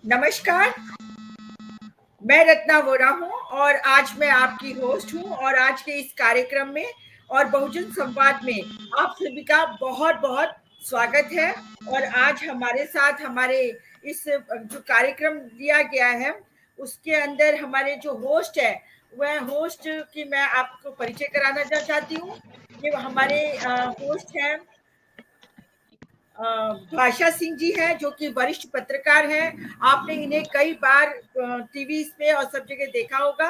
नमस्कार, मैं रत्ना वोरा हूँ और आज मैं आपकी होस्ट हूँ और आज के इस कार्यक्रम में और बहुजन संवाद में आप सभी का बहुत-बहुत स्वागत है। और आज हमारे साथ हमारे इस जो कार्यक्रम दिया गया है, उसके अंदर हमारे जो होस्ट है, वह होस्ट की मैं आपको परिचय कराना चाहती हूँ। ये हमारे होस्ट हैं भाषा सिंह जी हैं, जो कि वरिष्ठ पत्रकार हैं। आपने इन्हें कई बार टीवी पे और सब जगह देखा होगा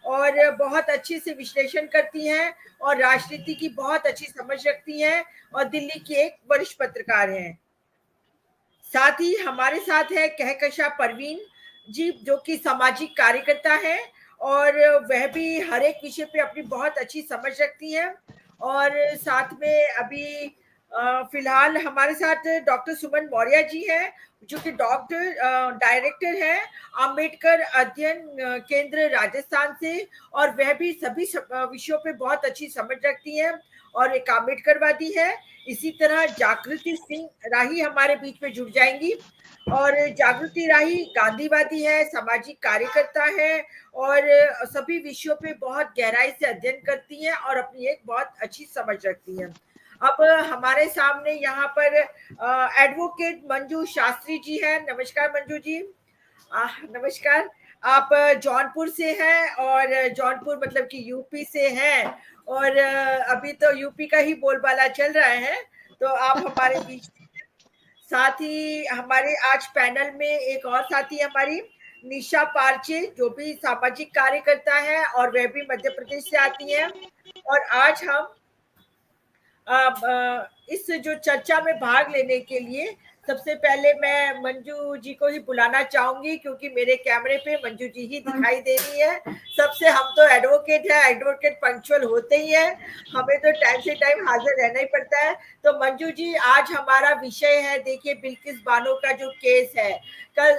और बहुत अच्छे से विश्लेषण करती हैं और राजनीति की बहुत अच्छी समझ रखती हैं और दिल्ली की एक वरिष्ठ पत्रकार हैं। साथ ही हमारे साथ है कहकशा परवीन जी, जो कि सामाजिक कार्यकर्ता है और वह भी हर एक विषय पे अपनी बहुत अच्छी समझ रखती हैं। और साथ में अभी फिलहाल हमारे साथ डॉक्टर सुमन मौर्य जी हैं, जो कि डॉक्टर डायरेक्टर हैं अंबेडकर अध्ययन केंद्र राजस्थान से, और वह भी सभी विषयों पे बहुत अच्छी समझ रखती हैं और एक अम्बेडकरवादी है। इसी तरह जागृति सिंह राही हमारे बीच में जुड़ जाएंगी और जागृति राही गांधीवादी है, सामाजिक कार्यकर्ता है और सभी विषयों पे बहुत गहराई से अध्ययन करती हैं और अपनी एक बहुत अच्छी समझ रखती हैं। अब हमारे सामने यहाँ पर एडवोकेट मंजू शास्त्री जी हैं। नमस्कार मंजू जी। नमस्कार। आप जौनपुर से हैं और जौनपुर मतलब कि यूपी से हैं और अभी तो यूपी का ही बोलबाला चल रहा है, तो आप हमारे बीच में हैं। साथ ही हमारे आज पैनल में एक और साथी है हमारी निशा पारचे, जो भी सामाजिक कार्यकर्ता है और वह भी मध्य प्रदेश से आती है। और आज हम इस जो चर्चा में भाग लेने के लिए सबसे पहले मैं मंजू जी को ही बुलाना चाहूंगी, क्योंकि मेरे कैमरे पे मंजू जी ही दिखाई दे रही है सबसे। हम तो एडवोकेट है, एडवोकेट पंक्चुअल होते ही है, हमें तो टाइम से टाइम हाजिर रहना ही पड़ता है। तो मंजू जी, आज हमारा विषय है, देखिए, बिल्किस बानो का जो केस है। कल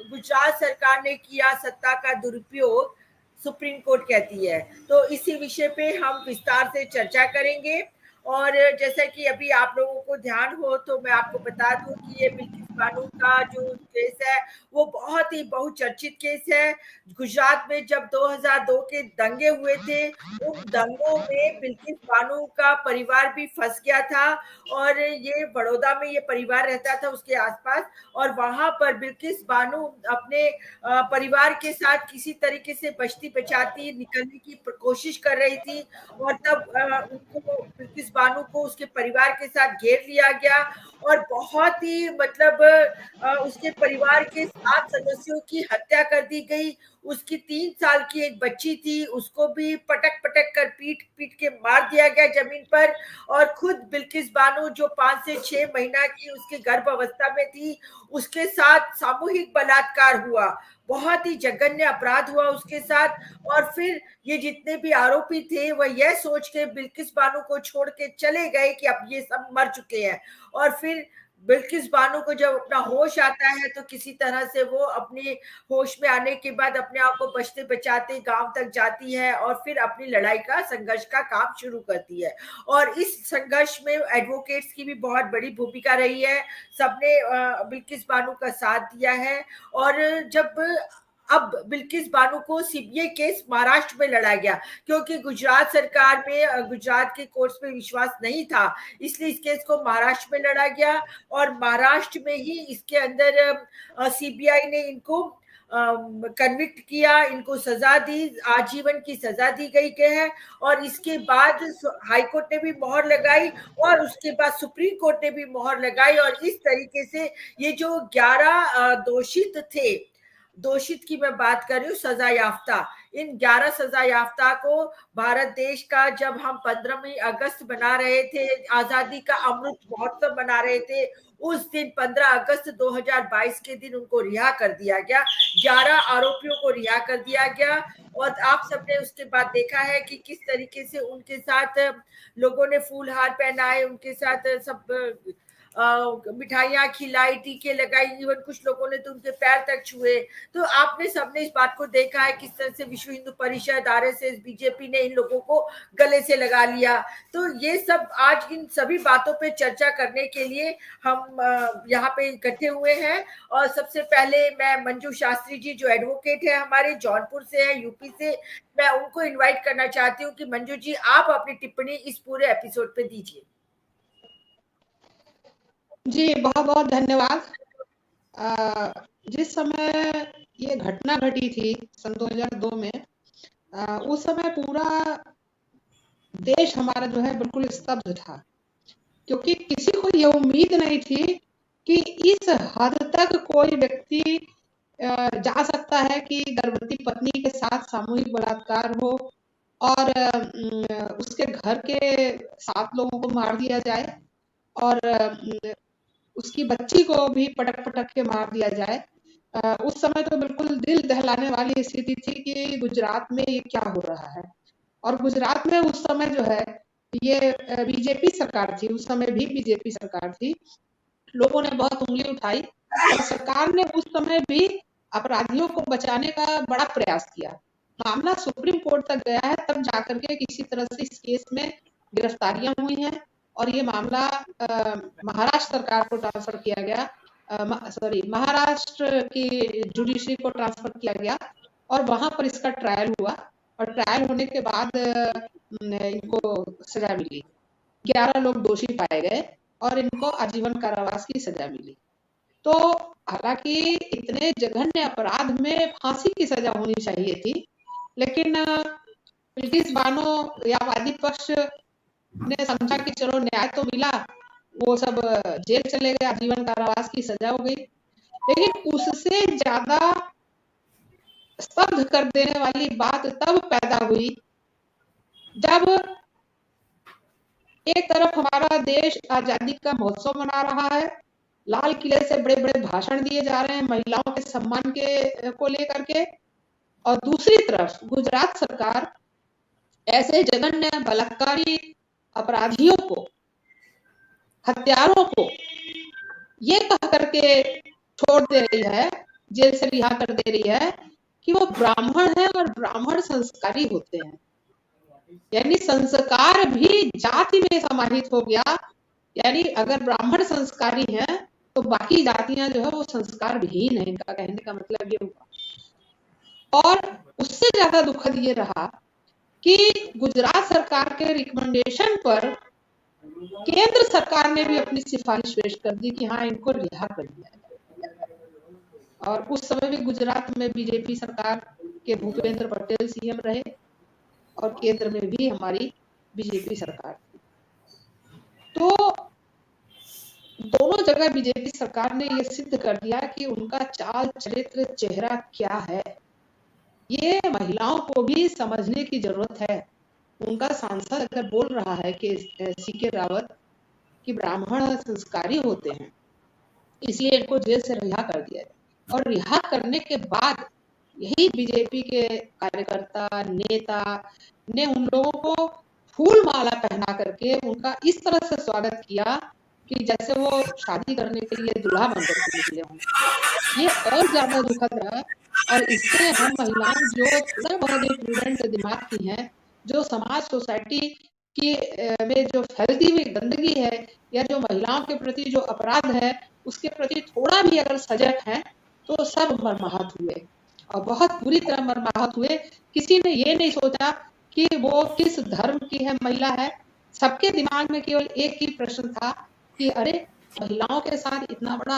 गुजरात सरकार ने किया सत्ता का दुरुपयोग, सुप्रीम कोर्ट कहती है, तो इसी विषय पे हम विस्तार से चर्चा करेंगे। और जैसा कि अभी आप लोगों को ध्यान हो तो मैं आपको बता दूं कि ये बिल्किस बानो का जो केस है वो बहुत ही बहुचर्चित केस है। गुजरात में जब 2002 के दंगे हुए थे, उन दंगों में बिल्किस बानो का परिवार भी फंस गया था और ये बड़ौदा में ये परिवार रहता था उसके आसपास, और वहां पर बिल्किस बानो अपने परिवार के साथ किसी तरीके से बचती बचाती निकलने की कोशिश कर रही थी। और तब उनको बिल्किस बानो को उसके परिवार के साथ घेर लिया गया और बहुत ही मतलब उसके परिवार के 7 सदस्यों की हत्या कर दी गई। उसकी 3 साल की एक बच्ची थी, उसको भी पटक पटक कर पीट पीट के मार दिया गया जमीन पर। और खुद बिल्किस बानो जो 5 से 6 महीना की उसके गर्भ अवस्था में थी, उसके साथ सामूहिक बलात्कार हुआ, बहुत ही जघन्य अपराध हुआ उसके साथ। और फिर ये जितने भी आरोपी थे वह यह सोच के बिल्किस बानो को छोड़ के चले गए कि अब ये सब मर चुके हैं। और फिर बिल्किस बानो को जब अपना होश आता है तो किसी तरह से वो अपने होश में आने के बाद अपने आप को बचते बचाते गांव तक जाती है और फिर अपनी लड़ाई का संघर्ष का काम शुरू करती है। और इस संघर्ष में एडवोकेट्स की भी बहुत बड़ी भूमिका रही है, सबने बिल्किस बानो का साथ दिया है। और जब अब बिल्किस बानो को सीबीआई केस महाराष्ट्र में लड़ा गया, क्योंकि गुजरात सरकार में गुजरात के कोर्ट्स में विश्वास नहीं था, इसलिए इस केस को महाराष्ट्र में लड़ा गया। और महाराष्ट्र में ही इसके अंदर सीबीआई ने इनको कन्विक्ट किया, इनको सजा दी, आजीवन की सजा दी गई है। और इसके बाद हाई कोर्ट ने भी मोहर लगाई और उसके बाद सुप्रीम कोर्ट ने भी मोहर लगाई। और इस तरीके से ये जो 11 दोषित थे, दोषित की मैं बात कर रही हूँ, सजा याफ्ता, इन 11 सजा याफ्ता को भारत देश का जब हम 15वीं अगस्त बना रहे थे, आजादी का अमृत महोत्सव बना रहे थे, उस दिन 15 अगस्त 2022 के दिन उनको रिहा कर दिया गया, 11 आरोपियों को रिहा कर दिया गया। और आप सबने उसके बाद देखा है कि किस तरीके से उनके साथ लोगों ने फूलहार पहनाए, उनके साथ सब मिठाइयाँ खिलाई, टीके लगाई, इवन कुछ लोगों ने तो उनके पैर तक छुए। तो आपने सबने इस बात को देखा है किस तरह से विश्व हिंदू परिषद, आरएसएस, बीजेपी ने इन लोगों को गले से लगा लिया। तो ये सब आज इन सभी बातों पे चर्चा करने के लिए हम यहाँ पे इकट्ठे हुए हैं। और सबसे पहले मैं मंजू शास्त्री जी जो एडवोकेट है हमारे जौनपुर से है, यूपी से, मैं उनको इनवाइट करना चाहती हूँ कि मंजू जी आप अपनी टिप्पणी इस पूरे एपिसोड पे दीजिए। जी बहुत बहुत धन्यवाद। जिस समय ये घटना घटी थी सन 2002 में, उस समय पूरा देश हमारा जो है बिल्कुल स्तब्ध था, क्योंकि किसी को ये उम्मीद नहीं थी कि इस हद तक कोई व्यक्ति जा सकता है कि गर्भवती पत्नी के साथ सामूहिक बलात्कार हो और उसके घर के 7 लोगों को मार दिया जाए और उसकी बच्ची को भी पटक पटक के मार दिया जाए। उस समय तो बिल्कुल दिल दहलाने वाली स्थिति थी कि गुजरात में ये क्या हो रहा है। और गुजरात में उस समय जो है ये बीजेपी सरकार थी, उस समय भी बीजेपी सरकार थी। लोगों ने बहुत उंगली उठाई और सरकार ने उस समय भी अपराधियों को बचाने का बड़ा प्रयास किया। मामला सुप्रीम कोर्ट तक गया है, तब जाकर के किसी तरह से इस केस में गिरफ्तारियां हुई हैं और ये मामला महाराष्ट्र सरकार को ट्रांसफर किया गया, महाराष्ट्र की जुडिशरी को ट्रांसफर किया गया और वहां पर इसका ट्रायल हुआ और ट्रायल होने के बाद इनको सजा मिली। 11 लोग दोषी पाए गए और इनको आजीवन कारावास की सजा मिली। तो हालांकि इतने जघन्य अपराध में फांसी की सजा होनी चाहिए थी, लेकिन बिल्किस बानो या वादी पक्ष ने समझा कि चलो न्याय तो मिला, वो सब जेल चले गए, आजीवन कारावास की सजा हो गई। लेकिन उससे ज्यादा स्तब्ध कर देने वाली बात तब पैदा हुई जब एक तरफ हमारा देश आजादी का महोत्सव मना रहा है, लाल किले से बड़े बड़े भाषण दिए जा रहे हैं महिलाओं के सम्मान को लेकर के, और दूसरी तरफ गुजरात सरकार ऐसे जघन्य बलात्कारी अपराधियों को, हत्यारों को ये कह करके छोड़ दे रही है, जेल से रिहा कर दे रही है कि वो ब्राह्मण है और ब्राह्मण संस्कारी होते हैं। यानी संस्कार भी जाति में समाहित हो गया। यानी अगर ब्राह्मण संस्कारी हैं तो बाकी जातियां जो है वो संस्कार विहीन है, इनका कहने का मतलब ये हुआ। और उससे ज्यादा दुखद ये रहा कि गुजरात सरकार के रिकमेंडेशन पर केंद्र सरकार ने भी अपनी सिफारिश पेश कर दी कि हाँ इनको रिहा कर दिया। और उस समय भी गुजरात में बीजेपी सरकार के भूपेंद्र पटेल सीएम रहे और केंद्र में भी हमारी बीजेपी सरकार थी। तो दोनों जगह बीजेपी सरकार ने ये सिद्ध कर दिया कि उनका चाल चरित्र चेहरा क्या है, ये महिलाओं को भी समझने की जरूरत है। उनका सांसद अगर बोल रहा है कि सीके रावत कि ब्राह्मण संस्कारी होते हैं इसलिए इनको जेल से रिहा कर दिया जाए, और रिहा करने के बाद यही बीजेपी के कार्यकर्ता नेता ने उन लोगों को फूल माला पहना करके उनका इस तरह से स्वागत किया कि जैसे वो शादी करने के लिए दूल्हा बनकर के निकले हों। ये और ज्यादा दुखद रहा। और इससे हम महिलाएं जो थोड़ा बहुत ही प्रूडेंट दिमाग की हैं, जो समाज सोसाइटी की में जो फैलती हुई गंदगी है या जो महिलाओं के प्रति जो अपराध है उसके प्रति थोड़ा भी अगर सजग है तो सब मर्माहत हुए और बहुत बुरी तरह मर्माहत हुए। किसी ने ये नहीं सोचा कि वो किस धर्म की है महिला है, सबके दिमाग में केवल एक ही प्रश्न था कि अरे महिलाओं के साथ इतना बड़ा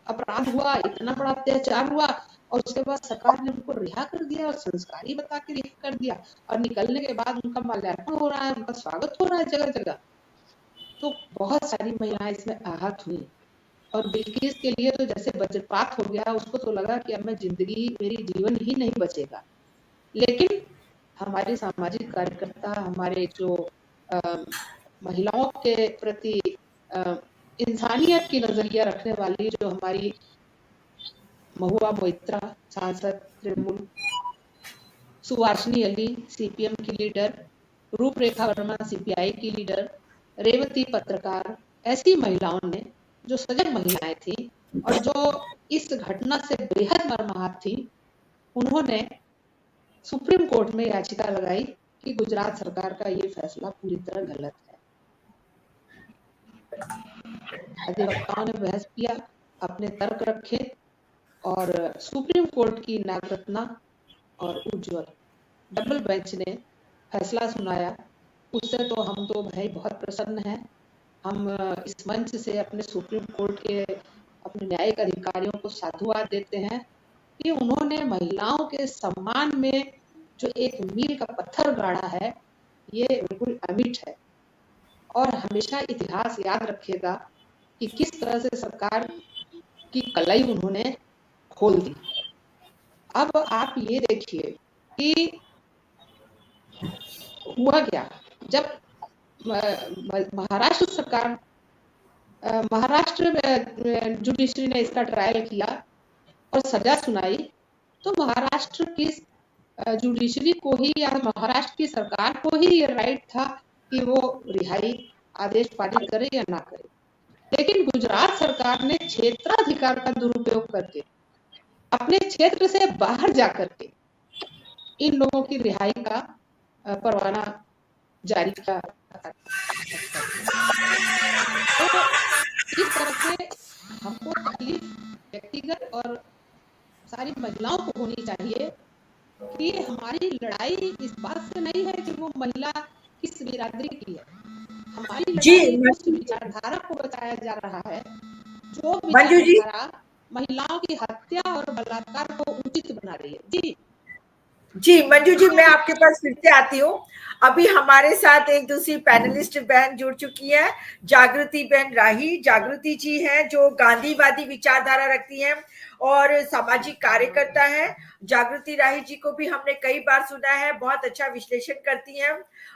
अपराध हुआ, इतना बड़ा अत्याचार हुआ और उसके बाद सरकार ने उनको रिहा कर दिया और संस्कारी बता के रिहा कर दिया, और निकलने के बाद उनका माल्यार्पण हो रहा है, उनका स्वागत हो रहा है जगह जगह। तो बहुत सारी महिलाएं इसमें आहत हुई और बिल्किस के लिए तो जैसे वज्रपात हो गया, उसको तो लगा कि अब मैं जिंदगी, मेरी जीवन ही नहीं बचेगा। लेकिन हमारे सामाजिक कार्यकर्ता, हमारे जो महिलाओं के प्रति इंसानियत की नजरिया रखने वाली जो हमारी महुआ मोइत्रा सांसद तृणमूल, सुभाषिनी अली सीपीएम की लीडर, रूपरेखा वर्मा सीपीआई की लीडर, रेवती पत्रकार, ऐसी महिलाओं ने जो सजग महिलाएं थी और जो इस घटना से बेहद मर्माहत थी, उन्होंने सुप्रीम कोर्ट में याचिका लगाई कि गुजरात सरकार का ये फैसला पूरी तरह गलत है। अधिवक्ताओं ने बहस किया, अपने तर्क रखे और सुप्रीम कोर्ट की नागरत्ना और उज्जवल डबल बेंच ने फैसला सुनाया। उससे तो हम तो भाई बहुत प्रसन्न हैं। हम इस मंच से अपने सुप्रीम कोर्ट के अपने न्यायिक अधिकारियों को साधुवाद देते हैं कि उन्होंने महिलाओं के सम्मान में जो एक मील का पत्थर गाड़ा है, ये बिल्कुल अमिट है और हमेशा इतिहास याद रखेगा कि किस तरह से सरकार की कलाई उन्होंने खोल दी। अब आप ये देखिए कि हुआ क्या, जब महाराष्ट्र सरकार महाराष्ट्र जुडिशरी ने इसका ट्रायल किया और सजा सुनाई, तो महाराष्ट्र की जुडिशरी को ही या महाराष्ट्र की सरकार को ही ये राइट था कि वो रिहाई आदेश पारित करे या ना करे। लेकिन गुजरात सरकार ने क्षेत्राधिकार का दुरुपयोग करके अपने क्षेत्र से बाहर जाकर के इन लोगों की रिहाई का परवाना जारी किया। तो इस तरह से हमको तकलीफ व्यक्तिगत और सारी महिलाओं को होनी चाहिए कि हमारी लड़ाई इस बात से नहीं है कि वो महिला किस बिरादरी की है, हमारी लड़ाई उस विचारधारा को बचाया जा रहा है जो विचारधारा महिलाओं की हत्या और बलात्कार को उचित बना रही है। जी मंजू जी, मैं आपके पास फिर से आती हूँ। अभी हमारे साथ एक दूसरी पैनलिस्ट बहन जुड़ चुकी है, जागृति बहन राही। जागृति जी हैं जो गांधीवादी विचारधारा रखती हैं और सामाजिक कार्यकर्ता है। जागृति राही जी को भी हमने कई बार सुना है, बहुत अच्छा विश्लेषण करती हैं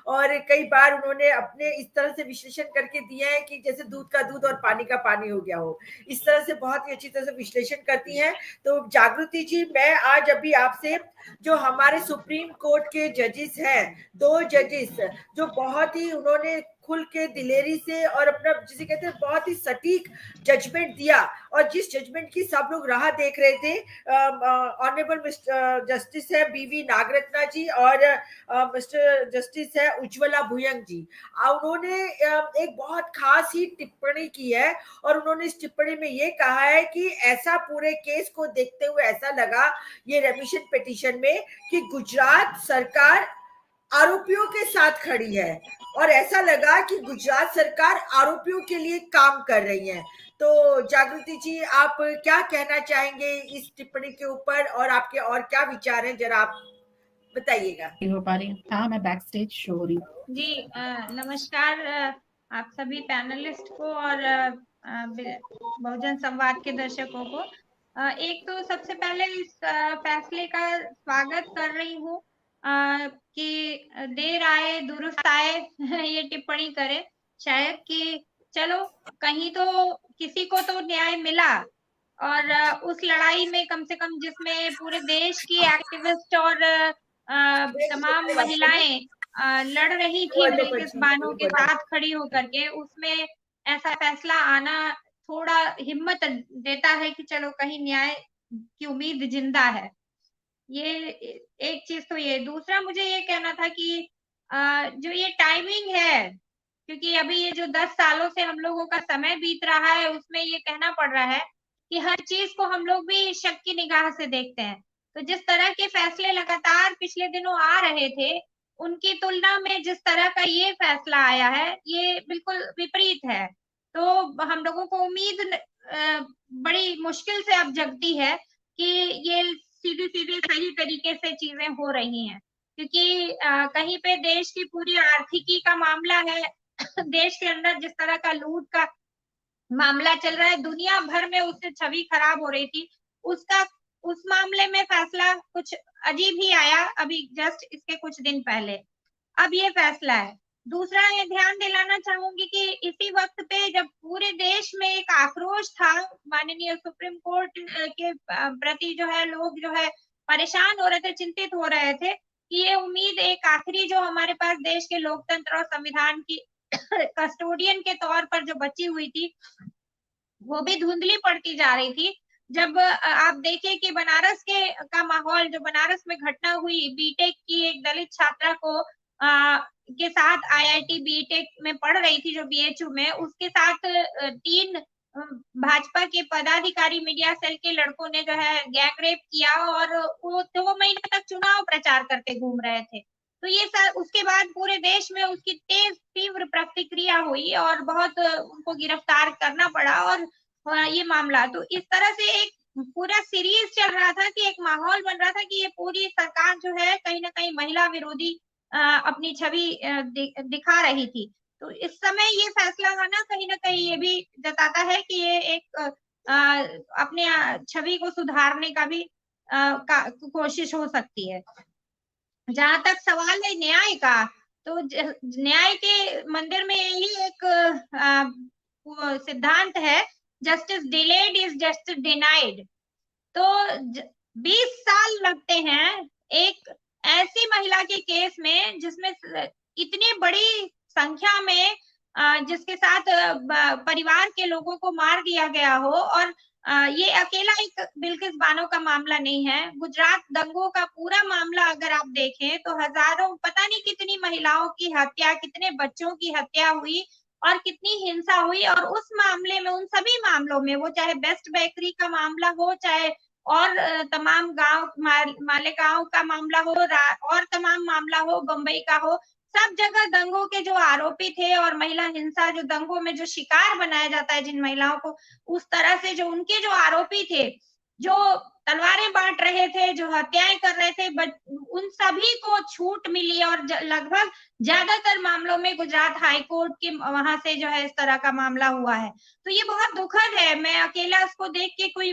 और कई बार उन्होंने अपने इस तरह से विश्लेषण करके दिया है कि जैसे दूध का दूध और पानी का पानी हो गया हो, इस तरह से बहुत ही अच्छी तरह से विश्लेषण करती हैं। तो जागृति जी, मैं आज अभी आपसे जो हमारे सुप्रीम कोर्ट के जजेस हैं, 2 जजेस जो बहुत ही उन्होंने खुल के दिलेरी से और अपना जिसे कहते हैं बहुत ही सटीक जजमेंट दिया और जिस जजमेंट की सब लोग राह देख रहे थे, ऑनरेबल मिस्टर जस्टिस है बीवी नागरत्ना जी और मिस्टर जस्टिस है उज्ज्वला भुयंग जी। उन्होंने एक बहुत खास ही टिप्पणी की है और उन्होंने इस टिप्पणी में ये कहा है कि ऐसा पूरे केस को देखते हुए ऐसा लगा ये रेमिशन पिटीशन में कि गुजरात सरकार आरोपियों के साथ खड़ी है और ऐसा लगा कि गुजरात सरकार आरोपियों के लिए काम कर रही है। तो जागृति जी, आप क्या कहना चाहेंगे इस टिप्पणी के ऊपर और आपके और क्या विचार हैं, जरा आप बताइएगा। हो पा रही हूँ? हाँ, मैं बैक स्टेज शो हो रही हूँ। जी नमस्कार आप सभी पैनलिस्ट को और बहुजन संवाद के दर्शकों को। एक तो सबसे पहले इस फैसले का स्वागत कर रही हूँ कि देर आए दुरुस्त आए ये टिप्पणी करे शायद कि चलो कहीं तो किसी को तो न्याय मिला और उस लड़ाई में कम से कम जिसमें पूरे देश की एक्टिविस्ट और तमाम महिलाएं लड़ रही थी बिल्किस बानो के साथ खड़ी होकर के, उसमें ऐसा फैसला आना थोड़ा हिम्मत देता है कि चलो कहीं न्याय की उम्मीद जिंदा है। ये एक चीज तो ये। दूसरा मुझे ये कहना था कि जो ये टाइमिंग है, क्योंकि अभी ये जो 10 सालों से हम लोगों का समय बीत रहा है उसमें ये कहना पड़ रहा है कि हर चीज को हम लोग भी शक की निगाह से देखते हैं। तो जिस तरह के फैसले लगातार पिछले दिनों आ रहे थे उनकी तुलना में जिस तरह का ये फैसला आया है ये बिल्कुल विपरीत है। तो हम लोगों को उम्मीद बड़ी मुश्किल से अब जगती है कि ये सीधी सीधी सही तरीके से चीजें हो रही हैं, क्योंकि कहीं पे देश की पूरी आर्थिकी का मामला है देश के अंदर जिस तरह का लूट का मामला चल रहा है, दुनिया भर में उससे छवि खराब हो रही थी, उसका उस मामले में फैसला कुछ अजीब ही आया अभी जस्ट इसके कुछ दिन पहले। अब ये फैसला है। दूसरा ये ध्यान दिलाना चाहूंगी कि इसी वक्त पे जब पूरे देश में एक आक्रोश था माननीय सुप्रीम कोर्ट के प्रति, जो है लोग जो है परेशान हो रहे थे, चिंतित हो रहे थे कि ये उम्मीद एक आखिरी जो हमारे पास देश के लोकतंत्र और संविधान की कस्टोडियन के तौर पर जो बची हुई थी वो भी धुंधली पड़ती जा रही थी। जब आप देखें कि बनारस का माहौल, जो बनारस में घटना हुई, बीटेक की एक दलित छात्रा को के साथ, आईआईटी बीटेक में पढ़ रही थी जो बीएचयू में, उसके साथ 3 भाजपा के पदाधिकारी मीडिया सेल के लड़कों ने जो है गैंग रेप किया, और वो 2 महीने तक चुनाव प्रचार करते घूम रहे थे। तो ये उसके बाद पूरे देश में उसकी तीव्र प्रतिक्रिया हुई और बहुत उनको गिरफ्तार करना पड़ा, और ये मामला, तो इस तरह से एक पूरा सीरीज चल रहा था कि एक माहौल बन रहा था कि ये पूरी सरकार जो है कहीं ना कहीं महिला विरोधी अपनी छवि दिखा रही थी। तो इस समय ये फैसला आना कहीं ना कहीं ये भी जताता है कि ये एक अपने छवि को सुधारने का भी कोशिश हो सकती है। जहां तक सवाल है न्याय का, तो न्याय के मंदिर में यही एक सिद्धांत है, justice delayed is justice denied. तो 20 साल लगते हैं एक ऐसी महिला के केस में जिसमें इतनी बड़ी संख्या में जिसके साथ परिवार के लोगों को मार दिया गया हो, और ये अकेला एक बिल्किस बानो का मामला नहीं है। गुजरात दंगों का पूरा मामला अगर आप देखें तो हजारों, पता नहीं कितनी महिलाओं की हत्या, कितने बच्चों की हत्या हुई और कितनी हिंसा हुई, और उस मामले में, उन सभी मामलों में, वो चाहे बेस्ट बेकरी का मामला हो, चाहे और तमाम गांव मालेगांव का मामला हो, और तमाम मामला हो, बंबई का हो, सब जगह दंगों के जो आरोपी थे और महिला हिंसा, जो दंगों में जो शिकार बनाया जाता है जिन महिलाओं को, उस तरह से जो उनके जो आरोपी थे, जो तलवारें बांट रहे थे, जो हत्याएं कर रहे थे, उन सभी को छूट मिली, और लगभग ज्यादातर मामलों में गुजरात हाई कोर्ट के वहां से जो है इस तरह का मामला हुआ है। तो ये बहुत दुखद है। मैं अकेला उसको देख के कोई,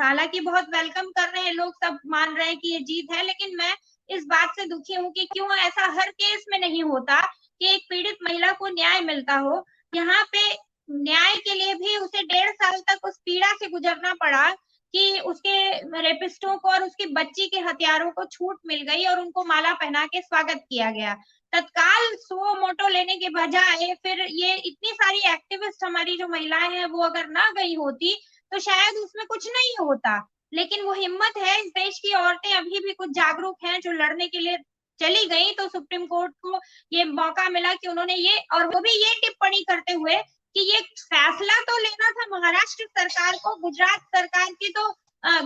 हालांकि बहुत वेलकम कर रहे हैं लोग, सब मान रहे हैं कि ये जीत है, लेकिन मैं इस बात से दुखी हूँ कि क्यों ऐसा हर केस में नहीं होता कि एक पीड़ित महिला को न्याय मिलता हो। यहाँ पे न्याय के लिए भी उसे 1.5 साल तक उस पीड़ा से गुजरना पड़ा कि उसके रेपिस्टों को और उसकी बच्ची के हत्यारों को छूट मिल गई और उनको माला पहना के स्वागत किया गया। तत्काल सो मोटो लेने के बजाय फिर ये इतनी सारी एक्टिविस्ट हमारी जो महिलाएं हैं वो अगर ना गई होती तो शायद उसमें कुछ नहीं होता। लेकिन वो हिम्मत है, इस देश की औरतें अभी भी कुछ जागरूक हैं जो लड़ने के लिए चली गई, तो सुप्रीम कोर्ट को ये मौका मिला कि उन्होंने ये, और वो भी ये टिप्पणी करते हुए कि ये फैसला तो लेना था महाराष्ट्र सरकार को, गुजरात सरकार की तो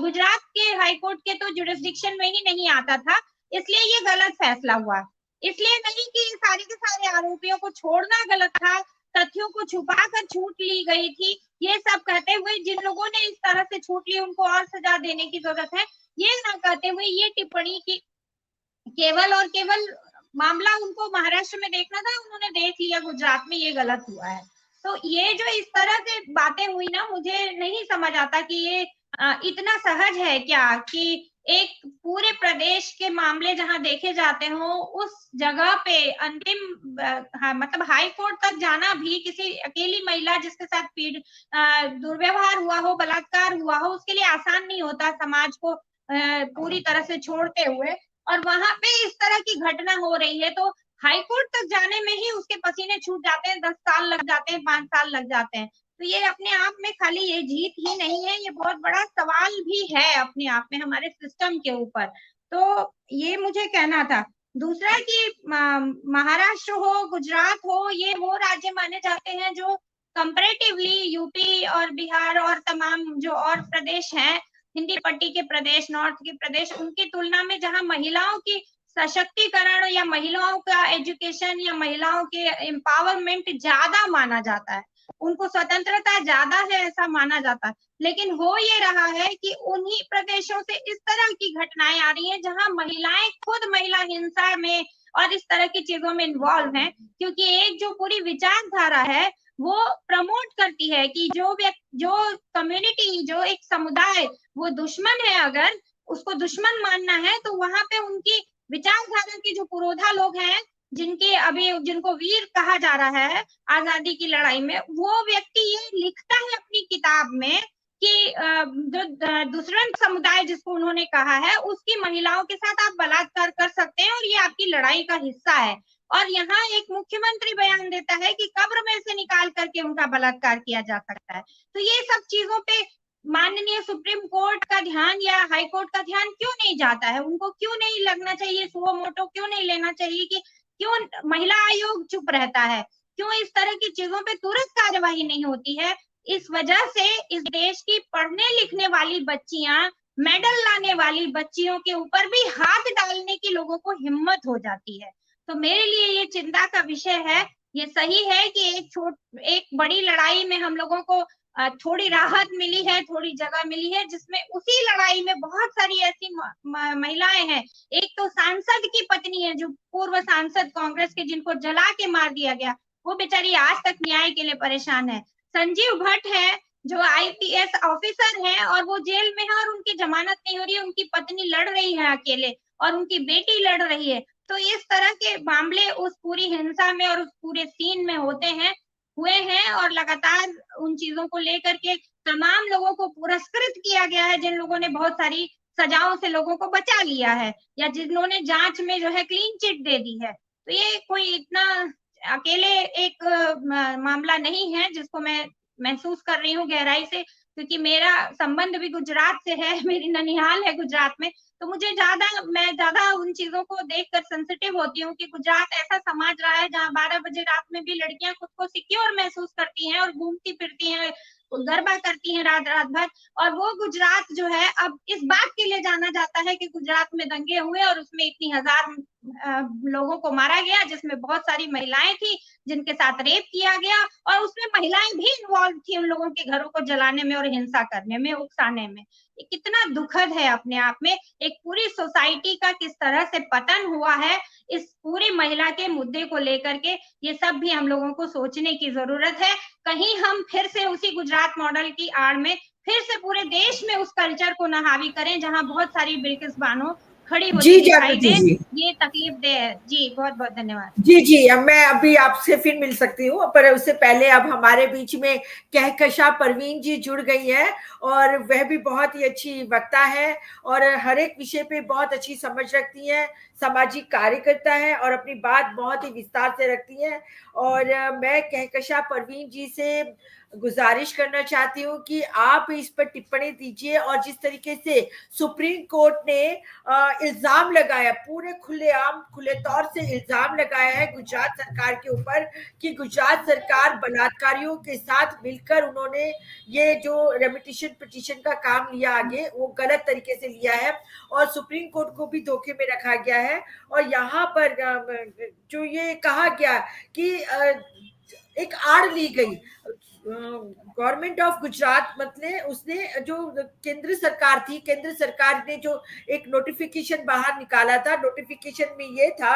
गुजरात के हाईकोर्ट के तो जुरिस्डिक्शन में ही नहीं आता था, इसलिए ये गलत फैसला हुआ। इसलिए नहीं कि सारे के सारे आरोपियों को छोड़ना गलत था, तथ्यों को छुपाकर छूट ली गई थी, ये सब कहते हुए जिन लोगों ने इस तरह से छूट ली उनको और सजा देने की जरूरत है, ये ना कहते हुए ये टिप्पणी की केवल और केवल मामला उनको महाराष्ट्र में देखना था, उन्होंने देख लिया गुजरात में ये गलत हुआ है। तो ये जो इस तरह से बातें हुई ना, मुझे नहीं समझ आता कि ये इतना सहज है क्या कि एक पूरे प्रदेश के मामले जहां देखे जाते हो उस जगह पे अंतिम मतलब हाई कोर्ट तक जाना भी किसी अकेली महिला जिसके साथ दुर्व्यवहार हुआ हो, बलात्कार हुआ हो, उसके लिए आसान नहीं होता समाज को पूरी तरह से छोड़ते हुए, और वहां पे इस तरह की घटना हो रही है तो हाई कोर्ट तक जाने में ही उसके पसीने छूट जाते हैं, 10 साल लग जाते हैं, 5 साल लग जाते हैं। तो ये अपने आप में खाली ये जीत ही नहीं है, ये बहुत बड़ा सवाल भी है अपने आप में हमारे सिस्टम के ऊपर। तो ये मुझे कहना था। दूसरा कि महाराष्ट्र हो, गुजरात हो, ये वो राज्य माने जाते हैं जो कंपैरेटिवली यूपी और बिहार और तमाम जो और प्रदेश हैं, हिंदी पट्टी के प्रदेश, नॉर्थ के प्रदेश, उनकी तुलना में जहां महिलाओं की सशक्तिकरण या महिलाओं का एजुकेशन या महिलाओं के एम्पावरमेंट ज्यादा माना जाता है, उनको स्वतंत्रता ज्यादा है ऐसा माना जाता है। लेकिन हो ये रहा है कि उन्हीं प्रदेशों से इस तरह की घटनाएं आ रही हैं जहां महिलाएं खुद महिला हिंसा में और इस तरह की चीजों में इन्वॉल्व हैं, क्योंकि एक जो पूरी विचारधारा है वो प्रमोट करती है कि जो कम्युनिटी, जो एक समुदाय वो दुश्मन है, अगर उसको दुश्मन मानना है तो वहां पे उनकी विचारधारा के जो पुरोधा लोग हैं, जिनको वीर कहा जा रहा है आजादी की लड़ाई में, वो व्यक्ति ये लिखता है अपनी किताब में कि जो दूसरा समुदाय जिसको उन्होंने कहा है उसकी महिलाओं के साथ आप बलात्कार कर सकते हैं और ये आपकी लड़ाई का हिस्सा है। और यहाँ एक मुख्यमंत्री बयान देता है कि कब्र में से निकाल करके उनका बलात्कार किया जा सकता है। तो ये सब चीजों पे माननीय सुप्रीम कोर्ट का ध्यान या हाई कोर्ट का ध्यान क्यों नहीं जाता है? उनको क्यों नहीं लगना चाहिए, सुओ मोटो क्यों नहीं लेना चाहिए कि क्यों महिला आयोग चुप रहता है? क्यों इस तरह की चीजों पे तुरंत कार्यवाही नहीं होती है? इस वजह से इस देश की पढ़ने लिखने वाली बच्चियां, मेडल लाने वाली बच्चियों के ऊपर भी हाथ डालने की लोगों को हिम्मत हो जाती है। तो मेरे लिए ये चिंता का विषय है। ये सही है कि एक बड़ी लड़ाई में हम लोगों को थोड़ी राहत मिली है, थोड़ी जगह मिली है, जिसमें उसी लड़ाई में बहुत सारी ऐसी महिलाएं हैं। एक तो सांसद की पत्नी है, जो पूर्व सांसद कांग्रेस के, जिनको जला के मार दिया गया, वो बेचारी आज तक न्याय के लिए परेशान है। संजीव भट्ट है जो IPS ऑफिसर है और वो जेल में है और उनकी जमानत नहीं हो रही है, उनकी पत्नी लड़ रही है अकेले और उनकी बेटी लड़ रही है। तो इस तरह के मामले उस पूरी हिंसा में और उस पूरे सीन में हुए हैं और लगातार उन चीजों को लेकर के तमाम लोगों को पुरस्कृत किया गया है, जिन लोगों ने बहुत सारी सजाओं से लोगों को बचा लिया है या जिन्होंने जांच में जो है क्लीन चिट दे दी है। तो ये कोई इतना अकेले एक मामला नहीं है जिसको मैं महसूस कर रही हूँ गहराई से, क्योंकि मेरा संबंध भी गुजरात से है, मेरी ननिहाल है गुजरात में। तो मैं ज्यादा उन चीजों को देखकर सेंसिटिव होती हूँ कि गुजरात ऐसा समाज रहा है जहाँ 12 बजे रात में भी लड़कियां खुद को सिक्योर महसूस करती हैं और घूमती फिरती हैं, गरबा करती हैं रात रात भर। और वो गुजरात जो है अब इस बात के लिए जाना जाता है कि गुजरात में दंगे हुए और उसमें इतनी हजार लोगों को मारा गया, जिसमें बहुत सारी महिलाएं थी जिनके साथ रेप किया गया और उसमें महिलाएं भी इन्वॉल्व थी उन लोगों के घरों को जलाने में और हिंसा करने में, उकसाने में। ये कितना दुखद है अपने आप में। एक पूरी सोसाइटी का किस तरह से पतन हुआ है इस पूरी महिला के मुद्दे को लेकर के, ये सब भी हम लोगों को सोचने की जरूरत है। कहीं हम फिर से उसी गुजरात मॉडल की आड़ में फिर से पूरे देश में उस कल्चर को न हावी करें जहां बहुत सारी बिल्किस बानो खड़ी होती दिखाई दे। ये तकलीफ दे है जी। बहुत बहुत धन्यवाद। जी अब मैं अभी आपसे फिर मिल सकती हूँ, पर उससे पहले अब हमारे बीच में कहकशा परवीन जी जुड़ गई है और वह भी बहुत ही अच्छी वक्ता है और हर एक विषय पे बहुत अच्छी समझ रखती है, सामाजिक कार्यकर्ता है और अपनी बात बहुत ही विस्तार से रखती है। और मैं कहकशा परवीन जी से गुजारिश करना चाहती हूँ कि आप इस पर टिप्पणी दीजिए। और जिस तरीके से सुप्रीम कोर्ट ने इल्जाम लगाया, पूरे खुले तौर से इल्जाम लगाया है गुजरात सरकार के ऊपर कि गुजरात सरकार बलात्कारियों के साथ मिलकर उन्होंने ये जो रेमिटेशन पिटीशन का काम लिया आगे, वो गलत तरीके से लिया है और सुप्रीम कोर्ट को भी धोखे में रखा गया है। और यहाँ पर जो ये कहा गया कि एक आड़ ली गई गवर्नमेंट ऑफ गुजरात, मतलब उसने जो केंद्र सरकार थी, केंद्र सरकार ने जो एक नोटिफिकेशन बाहर निकाला था, नोटिफिकेशन में ये था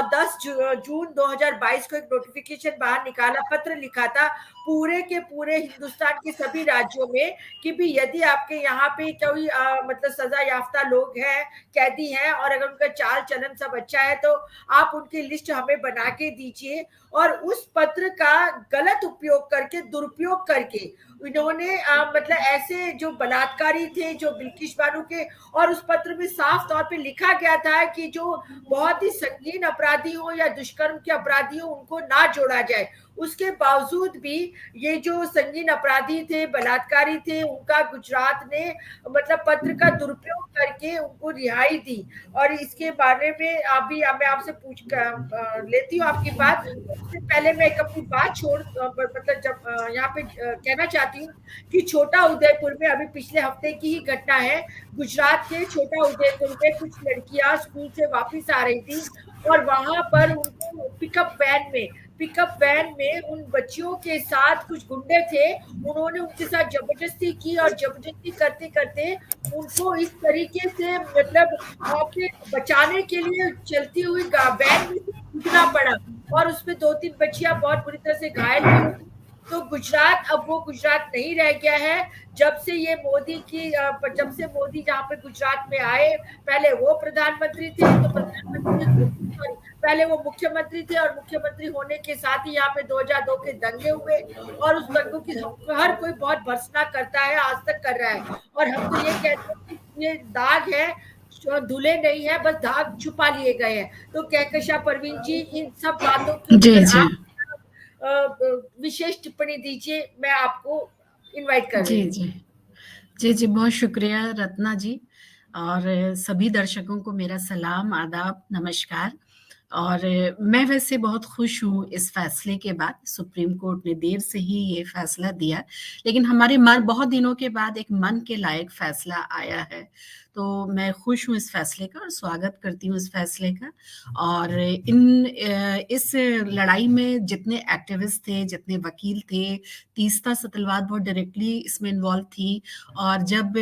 10 जून 2022 को एक नोटिफिकेशन बाहर निकाला, पत्र लिखा था पूरे के पूरे हिंदुस्तान के सभी राज्यों में कि भी यदि आपके यहाँ पे कोई मतलब सजा याफ्ता लोग हैं, कैदी हैं और अगर उनका चाल चलन सब अच्छा है तो आप उनकी लिस्ट हमें बना के दीजिए। और उस पत्र का गलत उपयोग करके, दुरुपयोग करके इन्होंने मतलब ऐसे जो बलात्कारी थे, जो बिल्किस बानो के, और उस पत्र में साफ तौर पे लिखा गया था कि जो बहुत ही संगीन अपराधी हो या दुष्कर्म के अपराधी हो उनको ना जोड़ा जाए। उसके बावजूद भी ये जो संगीन अपराधी थे, बलात्कारी थे, उनका गुजरात ने मतलब पत्र का दुरुपयोग करके उनको रिहाई दी। और इसके बारे में अभी मैं आपसे पूछ लेती हूँ आपकी बात। उससे पहले मैं एक अपनी बात मतलब जब यहाँ पे कहना चाहती हूँ कि छोटा उदयपुर में अभी पिछले हफ्ते की ही घटना है, गुजरात के छोटा उदयपुर में कुछ लड़कियां स्कूल से वापस आ रही थी और वहां पर उनको पिकअप वैन में उन बच्चियों के साथ कुछ गुंडे थे, उन्होंने उनके साथ जबरदस्ती की और जबरदस्ती करते करते उनको इस तरीके से मतलब बचाने के लिए चलती हुई वैन में कूदना पड़ा और उसमें 2-3 बच्चियां बहुत बुरी तरह से घायल हुई। तो गुजरात अब वो गुजरात नहीं रह गया है। जब से मोदी जहाँ पे गुजरात में आए, पहले वो प्रधानमंत्री थे तो पहले वो मुख्यमंत्री थे और मुख्यमंत्री होने के साथ ही यहाँ पे 2002 के दंगे हुए और उस दंगों की हर कोई बहुत भर्त्सना करता है, आज तक कर रहा है। और हम तो ये कहते हैं कि ये दाग है जो धुले नहीं है, बस दाग छुपा लिए गए हैं। तो कहकशा परवीन जी, इन सब बातों के जी ऊपर जी आप विशेष टिप्पणी दीजिए, मैं आपको इनवाइट कर रही जी हूँ। जी जी जी बहुत शुक्रिया रत्ना जी, और सभी दर्शकों को मेरा सलाम, आदाब, नमस्कार। और मैं वैसे बहुत खुश हूँ इस फैसले के बाद। सुप्रीम कोर्ट ने देर से ही ये फैसला दिया, लेकिन हमारे मन बहुत दिनों के बाद एक मन के लायक फैसला आया है। तो मैं खुश हूँ इस फैसले का और स्वागत करती हूँ इस फैसले का। और इस लड़ाई में जितने एक्टिविस्ट थे, जितने वकील थे, तीस्ता सतलवाद बहुत डायरेक्टली इसमें इन्वॉल्व थी। और जब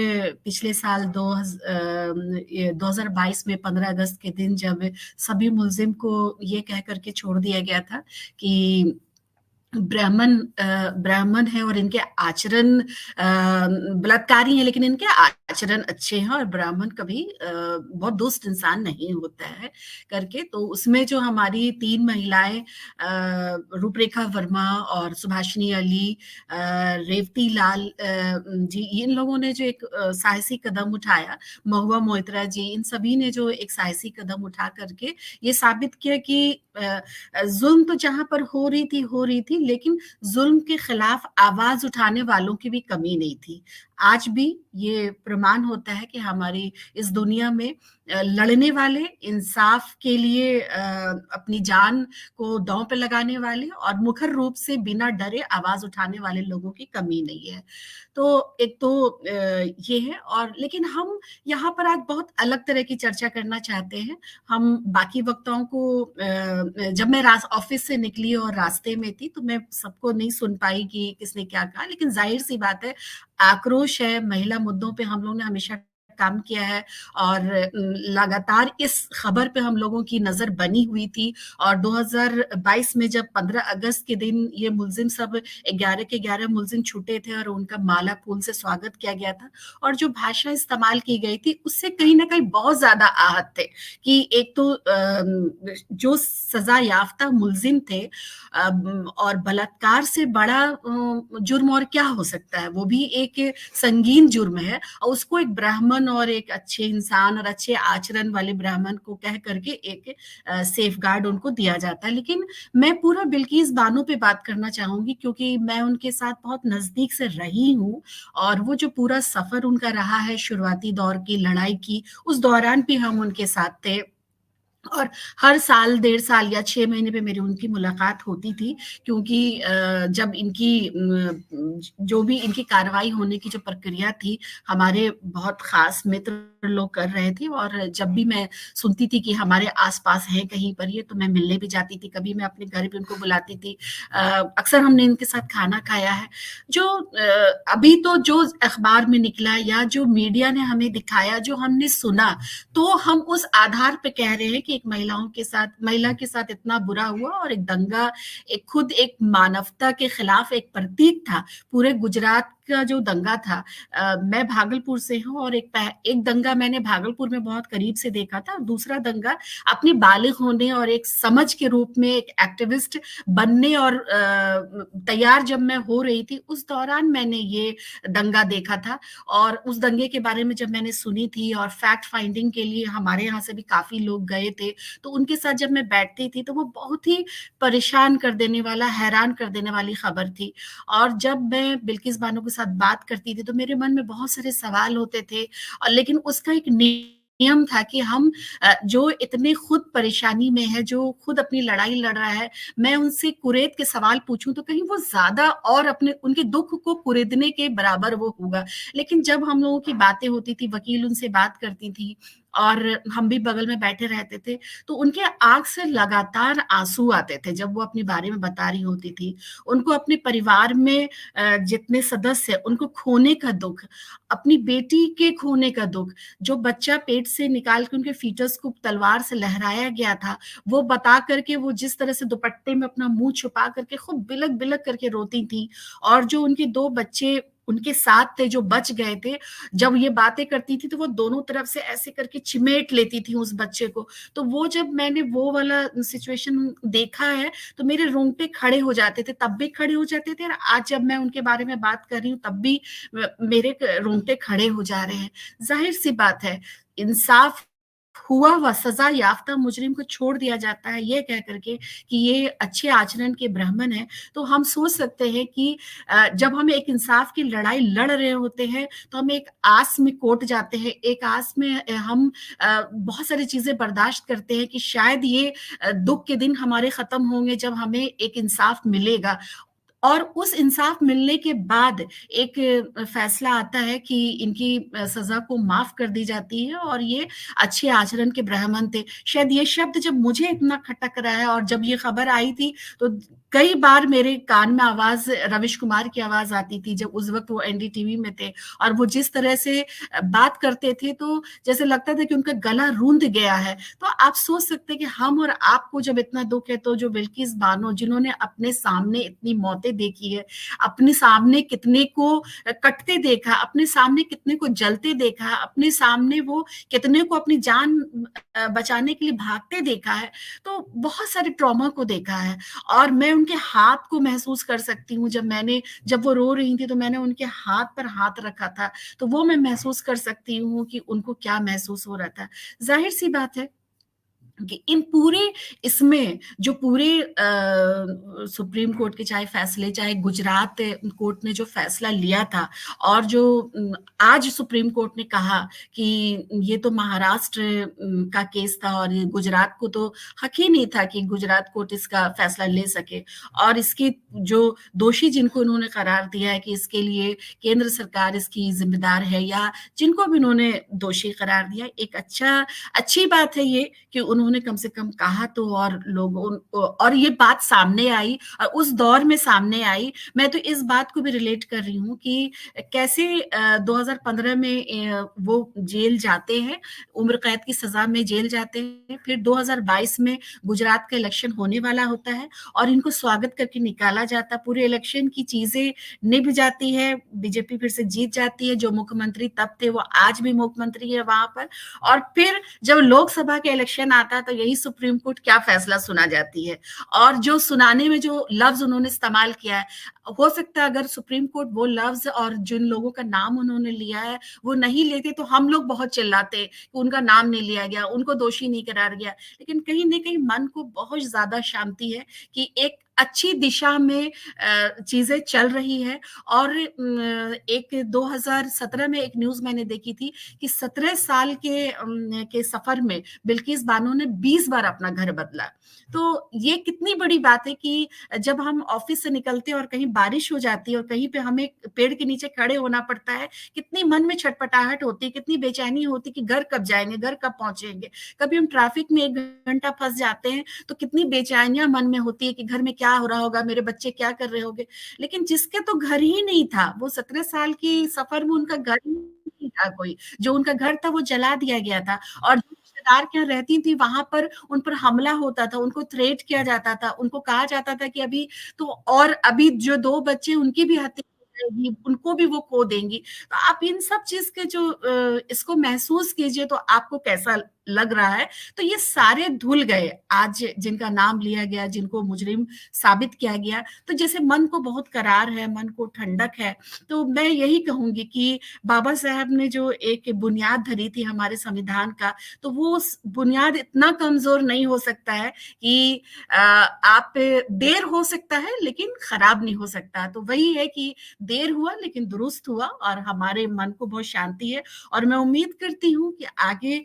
पिछले साल 2022 में 15 अगस्त के दिन जब सभी मुलजिम को ये कह करके छोड़ दिया गया था कि ब्राह्मण है और इनके आचरण बलात्कारी हैं, लेकिन इनके आचरण अच्छे हैं और ब्राह्मण कभी बहुत दुष्ट इंसान नहीं होता है करके, तो उसमें जो हमारी 3 महिलाएं रूपरेखा वर्मा और सुभाषिनी अली, रेवती लाल जी, इन लोगों ने जो एक साहसी कदम उठाया, महुआ मोइत्रा जी, इन सभी ने जो एक साहसी कदम उठा करके ये साबित किया कि जुल्म तो जहां पर हो रही थी, लेकिन जुल्म के खिलाफ आवाज उठाने वालों की भी कमी नहीं थी। आज भी ये प्रमाण होता है कि हमारी इस दुनिया में लड़ने वाले, इंसाफ के लिए अपनी जान को दांव पे लगाने वाले और मुखर रूप से बिना डरे आवाज उठाने वाले लोगों की कमी नहीं है। तो एक तो ये है। और लेकिन हम यहाँ पर आज बहुत अलग तरह की चर्चा करना चाहते हैं। हम बाकी वक्ताओं को जब मैं ऑफिस से निकली और रास्ते में थी तो मैं सबको नहीं सुन पाई कि किसने क्या कहा, लेकिन जाहिर सी बात है आक्रोश है। महिला मुद्दों पे हम लोगों ने हमेशा काम किया है और लगातार इस खबर पे हम लोगों की नजर बनी हुई थी। और 2022 में जब 15 अगस्त के दिन ये मुलजिम सब 11 के 11 मुलजिम छूटे थे और उनका माला फूल से स्वागत किया गया था, और जो भाषा इस्तेमाल की गई थी उससे कहीं ना कहीं बहुत ज्यादा आहत थे कि एक तो जो सजा याफ्ता मुलजिम थे और बलात्कार से बड़ा जुर्म और क्या हो सकता है, वो भी एक संगीन जुर्म है, और उसको एक ब्राह्मण और एक अच्छे इंसान और अच्छे आचरण वाले ब्राह्मण को कह करके एक सेफ गार्ड उनको दिया जाता है। लेकिन मैं पूरा बिल्किस बानो पे बात करना चाहूंगी क्योंकि मैं उनके साथ बहुत नजदीक से रही हूँ, और वो जो पूरा सफर उनका रहा है शुरुआती दौर की लड़ाई की, उस दौरान भी हम उनके साथ थे। और हर साल 1.5 साल या 6 महीने पे मेरी उनकी मुलाकात होती थी, क्योंकि जब इनकी जो भी इनकी कार्रवाई होने की जो प्रक्रिया थी, हमारे बहुत खास मित्र लोग कर रहे थे, और जब भी मैं सुनती थी कि हमारे आसपास है कहीं पर ये, तो मैं मिलने भी जाती थी, कभी मैं अपने घर भी उनको बुलाती थी। अक्सर हमने इनके साथ खाना खाया है। जो अभी तो जो अखबार में निकला या जो मीडिया ने हमें दिखाया, जो हमने सुना, तो हम उस आधार पे कह रहे हैं कि एक महिला के साथ इतना बुरा हुआ, और एक दंगा एक खुद एक मानवता के खिलाफ एक प्रतीक था। पूरे गुजरात का जो दंगा था, मैं भागलपुर से हूँ, और एक दंगा मैंने भागलपुर में बहुत करीब से देखा था, और दूसरा दंगा अपने बालिग होने और एक समझ के रूप में एक एक्टिविस्ट बनने और तैयार जब मैं हो रही थी, उस दौरान मैंने ये दंगा देखा था। और उस दंगे के बारे में जब मैंने सुनी थी और फैक्ट फाइंडिंग के लिए हमारे यहाँ से भी काफी लोग गए थे, तो उनके साथ जब मैं बैठती थी तो वो बहुत ही परेशान कर देने वाला, हैरान कर देने वाली खबर थी। और जब मैं बिल्किस बानो के साथ बात करती थी तो मेरे मन में बहुत सारे सवाल होते थे, और लेकिन उसका एक नियम था कि हम जो इतने खुद परेशानी में है, जो खुद अपनी लड़ाई लड़ रहा है, मैं उनसे कुरेद के सवाल पूछूं तो कहीं वो ज्यादा और अपने उनके दुख को कुरेदने के बराबर वो होगा। लेकिन जब हम लोगों की बातें होती थी, वकील उनसे बात करती थी और हम भी बगल में बैठे रहते थे, तो उनके आंख से लगातार आंसू आते थे जब वो अपने बारे में बता रही होती थी। उनको अपने परिवार में जितने सदस्य उनको खोने का दुख, अपनी बेटी के खोने का दुख, जो बच्चा पेट से निकाल के उनके फीटस को तलवार से लहराया गया था, वो बता करके वो जिस तरह से दुपट्टे में अपना मुंह छुपा करके खूब बिलक बिलक करके रोती थी। और जो उनके 2 बच्चे उनके साथ थे जो बच गए थे, जब ये बातें करती थी तो वो दोनों तरफ से ऐसे करके चिमेट लेती थी उस बच्चे को। तो वो जब मैंने वो वाला सिचुएशन देखा है तो मेरे रोंगटे खड़े हो जाते थे, तब भी खड़े हो जाते थे, और आज जब मैं उनके बारे में बात कर रही हूँ तब भी मेरे रोंगटे खड़े हो जा रहे हैं। जाहिर सी बात है, इंसाफ हुआ वह सजा याफ्ता मुजरिम को छोड़ दिया जाता है ये कह करके कि ये अच्छे आचरण के ब्राह्मण हैं, तो हम सोच सकते हैं कि जब हम एक इंसाफ की लड़ाई लड़ रहे होते हैं तो हम एक आस में कोट जाते हैं, एक आस में हम बहुत सारी चीजें बर्दाश्त करते हैं कि शायद ये दुख के दिन हमारे खत्म होंगे जब हमें एक इंसाफ मिलेगा। और उस इंसाफ मिलने के बाद एक फैसला आता है कि इनकी सजा को माफ कर दी जाती है और ये अच्छे आचरण के ब्राह्मण थे। शायद ये शब्द जब मुझे इतना खटक रहा है और जब ये खबर आई थी तो कई बार मेरे कान में आवाज, रविश कुमार की आवाज आती थी जब उस वक्त वो एनडीटीवी में थे, और वो जिस तरह से बात करते थे तो जैसे लगता था कि उनका गला रूंध गया है। तो आप सोच सकते हैं कि हम और आपको जब इतना दुख है तो जो बिल्किस बानो जिन्होंने अपने सामने इतनी मौतें देखी है, अपने सामने कितने को कटते देखा, अपने सामने कितने को जलते देखा, अपने सामने वो कितने को अपनी जान बचाने के लिए भागते देखा है, तो बहुत सारे ट्रॉमा को देखा है। और मैं उनके हाथ को महसूस कर सकती हूँ, जब वो रो रही थी तो मैंने उनके हाथ पर हाथ रखा था, तो वो मैं महसूस कर सकती हूँ कि उनको क्या महसूस हो रहा था। जाहिर सी बात है कि इन पूरे इसमें जो पूरे सुप्रीम कोर्ट के चाहे फैसले, चाहे गुजरात कोर्ट ने जो फैसला लिया था, और जो आज सुप्रीम कोर्ट ने कहा कि ये तो महाराष्ट्र का केस था और गुजरात को तो हक ही नहीं था कि गुजरात कोर्ट इसका फैसला ले सके, और इसके जो दोषी जिनको उन्होंने करार दिया है कि इसके लिए केंद्र सरकार इसकी जिम्मेदार है, या जिनको भी उन्होंने दोषी करार दिया, एक अच्छी बात है ये कि उन्होंने कम से कम कहा तो, और लोगों और ये बात सामने आई और उस दौर में सामने आई। मैं तो इस बात को भी रिलेट कर रही हूँ कि कैसे 2015 में वो जेल जाते हैं, उम्र कैद की सजा में जेल जाते हैं, फिर 2022 में गुजरात का इलेक्शन होने वाला होता है और इनको स्वागत करके निकाला जाता है, पूरे इलेक्शन की चीजें निभ जाती है, बीजेपी फिर से जीत जाती है, जो मुख्यमंत्री तब थे वो आज भी मुख्यमंत्री है वहां पर। और फिर जब लोकसभा के इलेक्शन आता है तो यही सुप्रीम कोर्ट क्या फैसला सुना जाती है, और जो सुनाने में जो लफ्ज उन्होंने इस्तेमाल किया है, हो सकता है अगर सुप्रीम कोर्ट वो लफ्ज और जिन लोगों का नाम उन्होंने लिया है वो नहीं लेते तो हम लोग बहुत चिल्लाते कि उनका नाम नहीं लिया गया, उनको दोषी नहीं करार गया। लेकिन कहीं ना कहीं मन को बहुत ज्यादा शांति है कि एक अच्छी दिशा में चीजें चल रही है। और एक 2017 में एक न्यूज मैंने देखी थी कि 17 साल के सफर में बिल्किस बानो ने 20 बार अपना घर बदला। तो ये कितनी बड़ी बात है कि जब हम ऑफिस से निकलते हैं और कहीं बारिश हो जाती है और कहीं पे हमें पेड़ के नीचे खड़े होना पड़ता है, कितनी मन में छटपटाहट होती है, कितनी बेचैनी होती है कि घर कब जाएंगे, घर कब पहुंचेंगे। कभी हम ट्रैफिक में 1 घंटा फंस जाते हैं तो कितनी बेचैनियां मन में होती है कि घर में क्या हो रहा होगा, मेरे बच्चे क्या कर रहे होंगे। लेकिन जिसके तो घर ही नहीं था, वो 17 साल की सफर में उनका घर ही नहीं था, कोई जो उनका घर था वो जला दिया गया था, और जो रिश्तेदार क्या रहती थी वहां पर उन पर हमला होता था, उनको थ्रेट किया जाता था, उनको कहा जाता था कि अभी तो, और अभी जो 2 बच्चे उनकी भी हत्या जाएगी, उनको भी वो खो देंगी। तो आप इन सब चीज के जो इसको महसूस कीजिए तो आपको कैसा लग रहा है। तो ये सारे धुल गए आज जिनका नाम लिया गया, जिनको मुजरिम साबित किया गया, तो जैसे मन को बहुत करार है, मन को ठंडक है। तो मैं यही कहूंगी कि बाबा साहब ने जो एक बुनियाद धरी थी हमारे संविधान का, तो वो बुनियाद इतना कमजोर नहीं हो सकता है कि आप देर हो सकता है लेकिन खराब नहीं हो सकता। तो वही है कि देर हुआ लेकिन दुरुस्त हुआ और हमारे मन को बहुत शांति है। और मैं उम्मीद करती हूँ कि आगे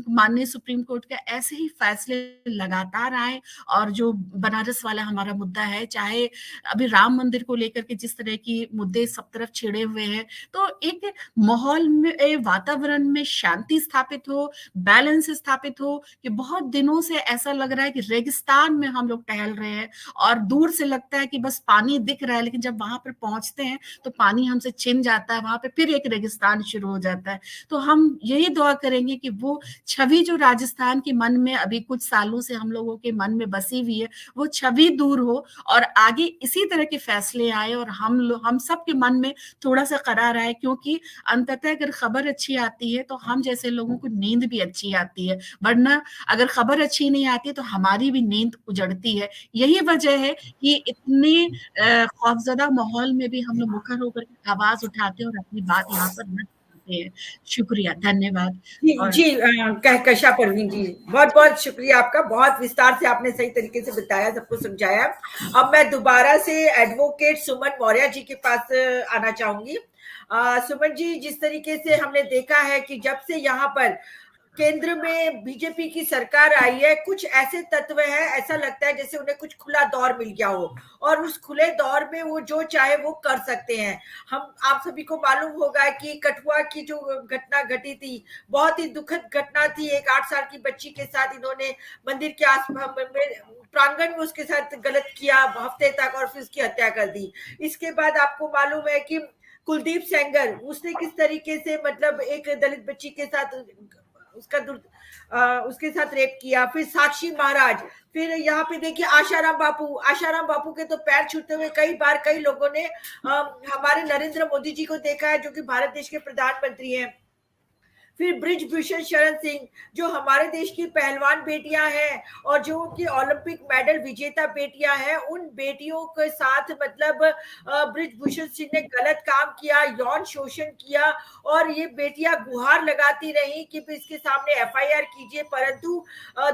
माननीय सुप्रीम कोर्ट का ऐसे ही फैसले लगातार आए, और जो बनारस वाला हमारा मुद्दा है, चाहे अभी राम मंदिर को लेकर के जिस तरह की मुद्दे सब तरफ छिड़े हुए हैं, तो एक माहौल में, वातावरण में शांति स्थापित हो, बैलेंस स्थापित हो, कि बहुत दिनों से ऐसा लग रहा है कि रेगिस्तान में हम लोग टहल रहे हैं और दूर से लगता है कि बस पानी दिख रहा है, लेकिन जब वहां पर पहुंचते हैं तो पानी हमसे छिन जाता है, वहां पे फिर एक रेगिस्तान शुरू हो जाता है। तो हम यही दुआ करेंगे कि वो छवि जो राजस्थान के मन में अभी कुछ सालों से हम लोगों के मन में बसी हुई है, वो छवि दूर हो और आगे इसी तरह के फैसले आए और हम सब के मन में थोड़ा सा करार आए, क्योंकि अंततः अगर खबर अच्छी आती है तो हम जैसे लोगों को नींद भी अच्छी आती है, वरना अगर खबर अच्छी नहीं आती तो हमारी भी नींद उजड़ती है। यही वजह है कि इतने खौफजदा माहौल में भी हम लोग मुखर होकर आवाज उठाते हैं और अपनी बात यहाँ पर सकते हैं। शुक्रिया, धन्यवाद। जी और जी कहकशा परवीन जी, बहुत बहुत शुक्रिया आपका, बहुत विस्तार से आपने सही तरीके से बताया, सबको समझाया। अब मैं दोबारा से एडवोकेट सुमन मौर्य जी के पास आना चाहूंगी। सुमन जी, जिस तरीके से हमने देखा है कि जब से यहाँ पर केंद्र में बीजेपी की सरकार आई है, कुछ ऐसे तत्व हैं, ऐसा लगता है जैसे उन्हें कुछ खुला दौर मिल गया हो और उस खुले दौर में वो जो चाहे वो कर सकते हैं। हम आप सभी को मालूम होगा कि कठुआ की जो घटना घटी थी, बहुत ही दुखद घटना थी। एक 8 साल की बच्ची के साथ इन्होंने मंदिर के आसपास में प्रांगण में उसके साथ गलत किया हफ्ते तक और फिर उसकी हत्या कर दी। इसके बाद आपको मालूम है कि कुलदीप सेंगर, उसने किस तरीके से मतलब एक दलित बच्ची के साथ उसके साथ रेप किया। फिर साक्षी महाराज, फिर यहाँ पे देखिए आशाराम बापू के तो पैर छूते हुए कई बार कई लोगों ने हमारे नरेंद्र मोदी जी को देखा है, जो कि भारत देश के प्रधानमंत्री हैं। फिर बृजभूषण शरण सिंह, जो हमारे देश की पहलवान बेटियां हैं और जो कि ओलंपिक मेडल विजेता बेटियां हैं, उन बेटियों के साथ मतलब बृजभूषण सिंह ने गलत काम किया, यौन शोषण किया और ये बेटियां गुहार लगाती रही कि इसके सामने एफआईआर कीजिए, परंतु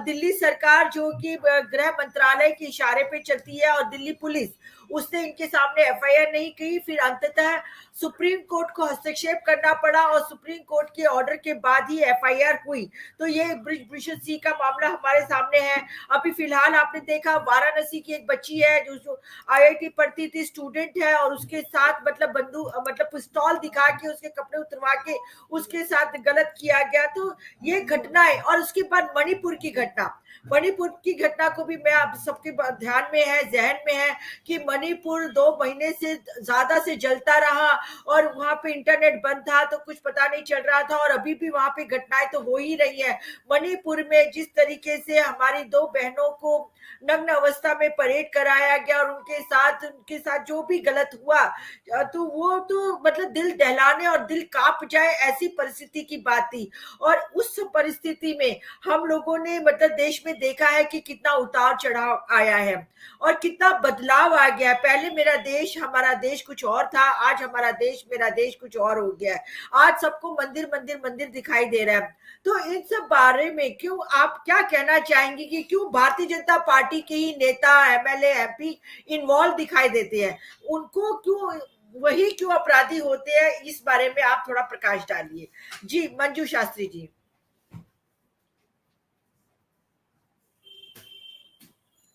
दिल्ली सरकार जो कि गृह मंत्रालय के इशारे पे चलती है और दिल्ली पुलिस, उसने इनके सामने एफआईआर नहीं की। फिर अंततः सुप्रीम कोर्ट को हस्तक्षेप करना पड़ा और सुप्रीम कोर्ट के ऑर्डर के बाद ही एफआईआर हुई। तो ये बृजभूषण सिंह का मामला हमारे सामने है। अभी फिलहाल आपने देखा वाराणसी की एक बच्ची है जो आईआईटी पढ़ती थी, स्टूडेंट है, और उसके साथ मतलब बंदूक मतलब पिस्तौल दिखा के उसके कपड़े उतरवा के उसके साथ गलत किया गया। तो ये घटनाएं, और उसके बाद मणिपुर की घटना को भी मैं आप सबके ध्यान में है, जहन में है कि मणिपुर 2 महीने से ज्यादा से जलता रहा और वहां पे इंटरनेट बंद था तो कुछ पता नहीं चल रहा था, और अभी भी वहां पे घटनाएं तो हो ही रही है। मणिपुर में जिस तरीके से हमारी 2 बहनों को नग्न अवस्था में परेड कराया गया और उनके साथ जो भी गलत हुआ, तो वो तो मतलब दिल दहलाने और दिल कांप जाए ऐसी परिस्थिति की बात थी। और उस परिस्थिति में हम लोगों ने मतलब देश में देखा है कि कितना उतार चढ़ाव आया है और कितना बदलाव आ गया है। पहले मेरा देश हमारा देश कुछ और था, आज हमारा देश मेरा देश कुछ और हो गया है। आज सबको मंदिर मंदिर मंदिर दिखाई दे रहा है। तो इन सब बारे में क्यों आप क्या कहना चाहेंगे कि क्यों भारतीय जनता पार्टी के ही नेता, एमएलए, एमपी इन्वॉल्व दिखाई देते हैं? उनको क्यों, वही क्यों अपराधी होते हैं? इस बारे में आप थोड़ा प्रकाश डालिए। जी मंजू शास्त्री जी।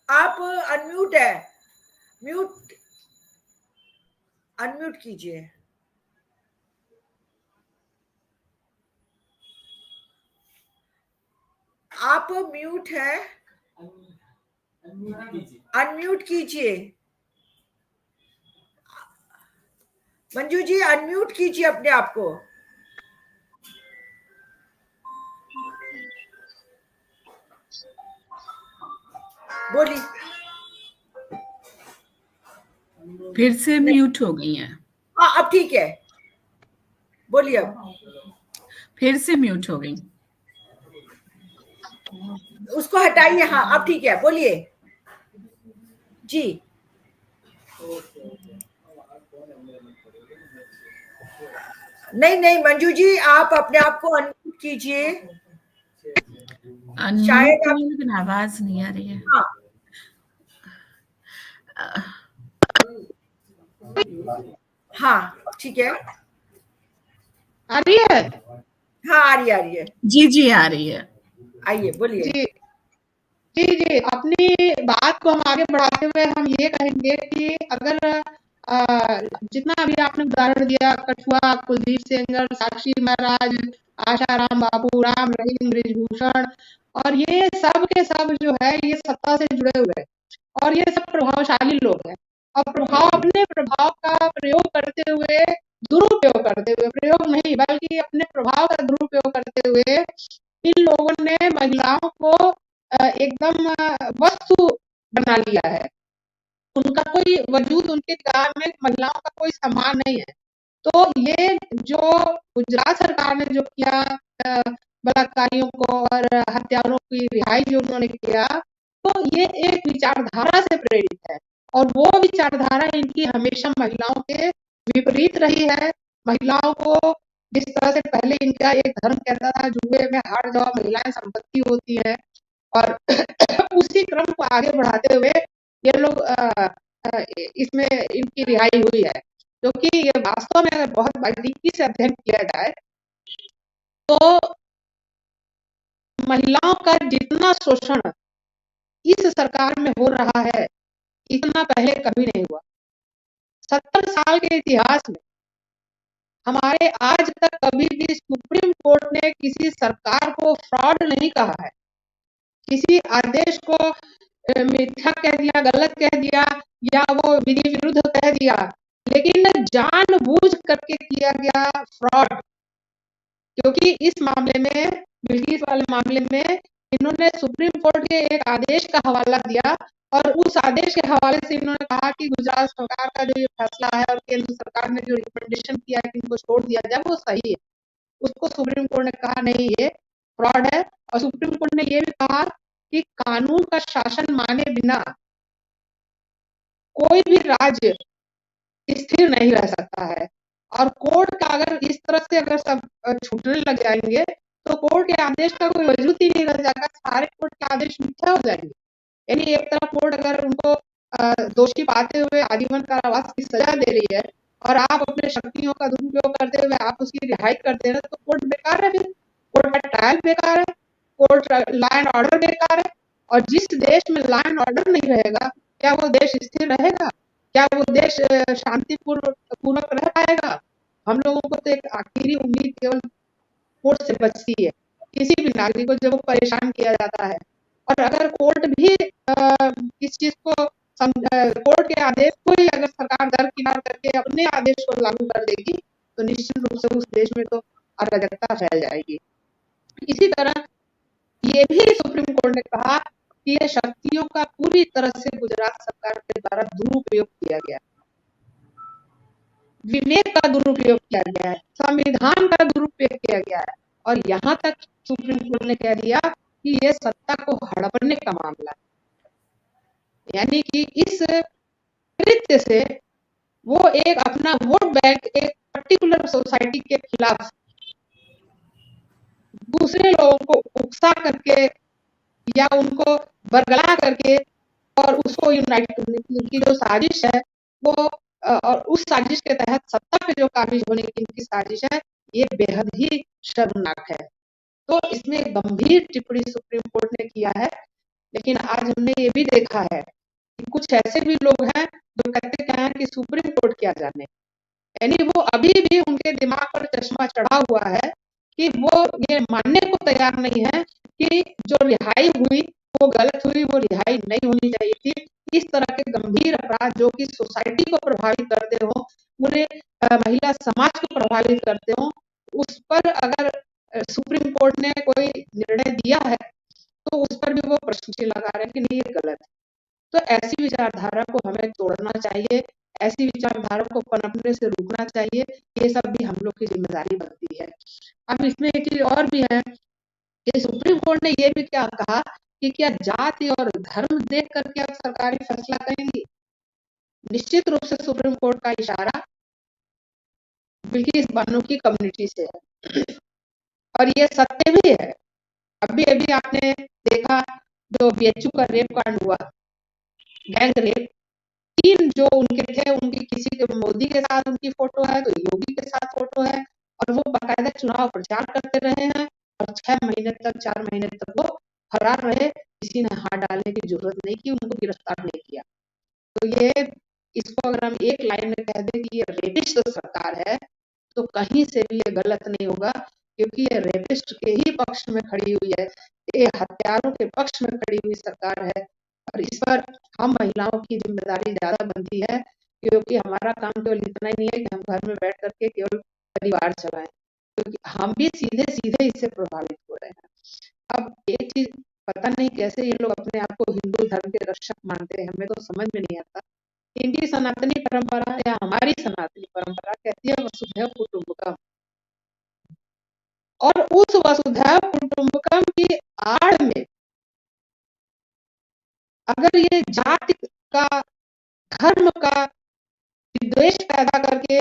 आप अनम्यूट है, अनम्यूट कीजिए। आप म्यूट है, अनम्यूट कीजिए। मंजू जी अनम्यूट कीजिए अपने आप को। बोलिए। फिर से म्यूट हो गई हैं। हाँ अब ठीक है, बोलिए। अब फिर से म्यूट हो गई, उसको हटाइए। हाँ अब ठीक है, बोलिए जी। नहीं मंजू जी, आप अपने आप को अनम्यूट कीजिए। शायद आप, लेकिन आवाज नहीं आ रही है। हाँ ठीक है, आ रही है? हाँ आ रही है। जी आ रही है, आइए बोलिए। जी अपनी बात को हम आगे बढ़ाते हुए हम ये कहेंगे कि अगर जितना अभी आपने उदाहरण दिया, कठुआ, कुलदीप सेंगर, साक्षी महाराज, आशाराम बापू, राम रहीम, बृजभूषण, और ये सब के सब जो है ये सत्ता से जुड़े हुए हैं और ये सब प्रभावशाली लोग हैं और अपने प्रभाव का प्रयोग करते हुए, दुरुपयोग करते हुए, प्रयोग नहीं बल्कि अपने प्रभाव का दुरुपयोग करते हुए इन लोगों ने महिलाओं को एकदम वस्तु बना लिया है। उनका कोई वजूद, उनके गांव में महिलाओं का कोई सम्मान नहीं है। तो ये जो गुजरात सरकार ने जो किया बलात्कारियों को और हत्यारों की रिहाई जो उन्होंने किया, तो ये एक विचारधारा से प्रेरित है और वो विचारधारा इनकी हमेशा महिलाओं के विपरीत रही है। महिलाओं को जिस तरह से पहले इनका एक धर्म कहता था जुए में हार जाओ महिलाएं संपत्ति होती है, और उसी क्रम को आगे बढ़ाते हुए ये लोग इसमें इनकी रिहाई हुई है, क्योंकि ये वास्तव में अगर बहुत बारीकी से अध्ययन किया जाए तो महिलाओं का जितना शोषण इस सरकार में हो रहा है इतना पहले कभी नहीं हुआ। 70 साल के इतिहास में हमारे आज तक कभी भी सुप्रीम कोर्ट ने किसी सरकार को फ्रॉड नहीं कहा है, किसी आदेश को मिथ्या कह दिया, गलत कह दिया या वो विधि विरुद्ध कह दिया, लेकिन जानबूझ करके किया गया फ्रॉड। क्योंकि इस मामले में, बिल्किस वाले मामले में, इन्होंने सुप्रीम कोर्ट के एक आदेश का हवाला दिया और उस आदेश के हवाले से इन्होंने कहा कि गुजरात सरकार का जो ये फैसला है और केंद्र सरकार ने जो रिकमेंडेशन किया है कि इनको छोड़ दिया जाए वो सही है। उसको सुप्रीम कोर्ट ने कहा नहीं, ये फ्रॉड है। और सुप्रीम कोर्ट ने ये भी कहा कि कानून का शासन माने बिना कोई भी राज्य स्थिर नहीं रह सकता है, और कोर्ट का अगर इस तरह से अगर सब छूटने लग जाएंगे तो कोर्ट के आदेश का कोई वजूद ही नहीं रह जाएगा, सारे कोर्ट के आदेश मिथ्या हो जाएंगे। यानी एक तरफ कोर्ट अगर उनको दोषी पाते हुए आजीवन कारावास की सजा दे रही है और आप अपने शक्तियों का दुरुपयोग करते हुए आप उसकी रिहाई कर दे रहे हैं, तो कोर्ट बेकार है, फिर कोर्ट का ट्रायल बेकार है, कोर्ट लॉ एंड ऑर्डर बेकार है। और जिस देश में लॉ एंड ऑर्डर नहीं रहेगा, क्या वो देश स्थिर रहेगा? क्या वो देश शांतिपूर्वक रह पाएगा? हम लोगों को तो एक आखिरी उम्मीद केवल कोर्ट से बचती है। किसी भी नागरिक को जब वो परेशान किया जाता है, और अगर कोर्ट भी इस चीज को कोर्ट के आदेश को ही अगर सरकार दरकिनार करके अपने आदेश को लागू कर देगी तो निश्चित रूप से उस देश में तो अराजकता फैल जाएगी। इसी तरह ये भी सुप्रीम कोर्ट ने कहा कि ये शक्तियों का पूरी तरह से गुजरात सरकार के द्वारा दुरुपयोग किया गया, विवेक का दुरुपयोग किया गया है, संविधान का दुरुपयोग किया गया है, और यहाँ तक सुप्रीम कोर्ट ने कह दिया कि ये सत्ता को हड़पने का मामला है। यानी कि इस कृत्य से वो एक अपना वोट बैंक एक पर्टिकुलर सोसाइटी के खिलाफ दूसरे लोगों को उकसा करके या उनको बरगला करके और उसको यूनाइट करने की जो साजिश है वो, और उस साजिश के तहत सत्ता पे जो काबिज होने की इनकी साजिश है, ये बेहद ही शर्मनाक है। तो इसमें गंभीर टिप्पणी सुप्रीम कोर्ट ने किया है। लेकिन आज हमने ये भी देखा है कि कुछ ऐसे भी लोग हैं जो कहते हैं कि सुप्रीम कोर्ट क्या जाने, यानी वो अभी भी उनके दिमाग पर चश्मा चढ़ा हुआ है कि वो ये मानने को तैयार नहीं है कि जो रिहाई हुई वो गलत हुई, वो रिहाई नहीं होनी चाहिए थी। इस तरह के गंभीर अपराध जो कि सोसाइटी को प्रभावित करते हो, पूरे महिला समाज को प्रभावित करते हो, उस पर अगर सुप्रीम कोर्ट ने कोई निर्णय दिया है तो उस पर भी वो प्रश्न चिन्ह लगा रहे हैं कि नहीं, ये गलत है। तो ऐसी विचारधारा को हमें तोड़ना चाहिए, ऐसी विचारधारा को पनपने से रोकना चाहिए। ये सब भी हम लोग की जिम्मेदारी बनती है। अब इसमें एक चीज और भी है कि सुप्रीम कोर्ट ने ये भी क्या कहा कि क्या जाति और धर्म देख करके आप सरकारी फैसला करेंगी? निश्चित रूप से सुप्रीम कोर्ट का इशारा बिल्किस बानो की कम्युनिटी से है और ये सत्य भी है। अभी अभी आपने देखा जो बीएचयू का रेप कांड हुआ, गैंग रेप, 3 जो उनके थे, उनकी किसी के मोदी के साथ उनकी फोटो है, तो योगी के साथ फोटो है, और वो बाकायदा चुनाव प्रचार करते रहे हैं और 6 महीने तक 4 महीने तक वो फरार रहे, किसी ने हाथ डालने की जरूरत नहीं की, उनको गिरफ्तार नहीं किया। तो ये, इसको अगर हम एक लाइन में कह दें कि ये रेपिस्ट सरकार है, तो कहीं से भी ये गलत नहीं होगा, क्योंकि ये रेपिस्ट के ही पक्ष में खड़ी हुई है, ये हत्यारों के पक्ष में खड़ी हुई सरकार है। और इस पर हम महिलाओं की जिम्मेदारी ज्यादा बनती है, क्योंकि हमारा काम केवल इतना ही नहीं है कि हम घर में बैठ करके केवल परिवार चलाएं, क्योंकि हम भी सीधे सीधे इससे प्रभावित हो रहे हैं। अब एक चीज पता नहीं कैसे ये लोग अपने आप को हिंदू धर्म के रक्षक मानते हैं, हमें तो समझ में नहीं आता। इनकी सनातनी परंपरा या हमारी सनातनी परंपरा कहती है वसुधैव कुटुंबकम, और उस वसुधैव कुटुंबकम की आड़ में अगर ये जाति का, धर्म का विद्वेष पैदा करके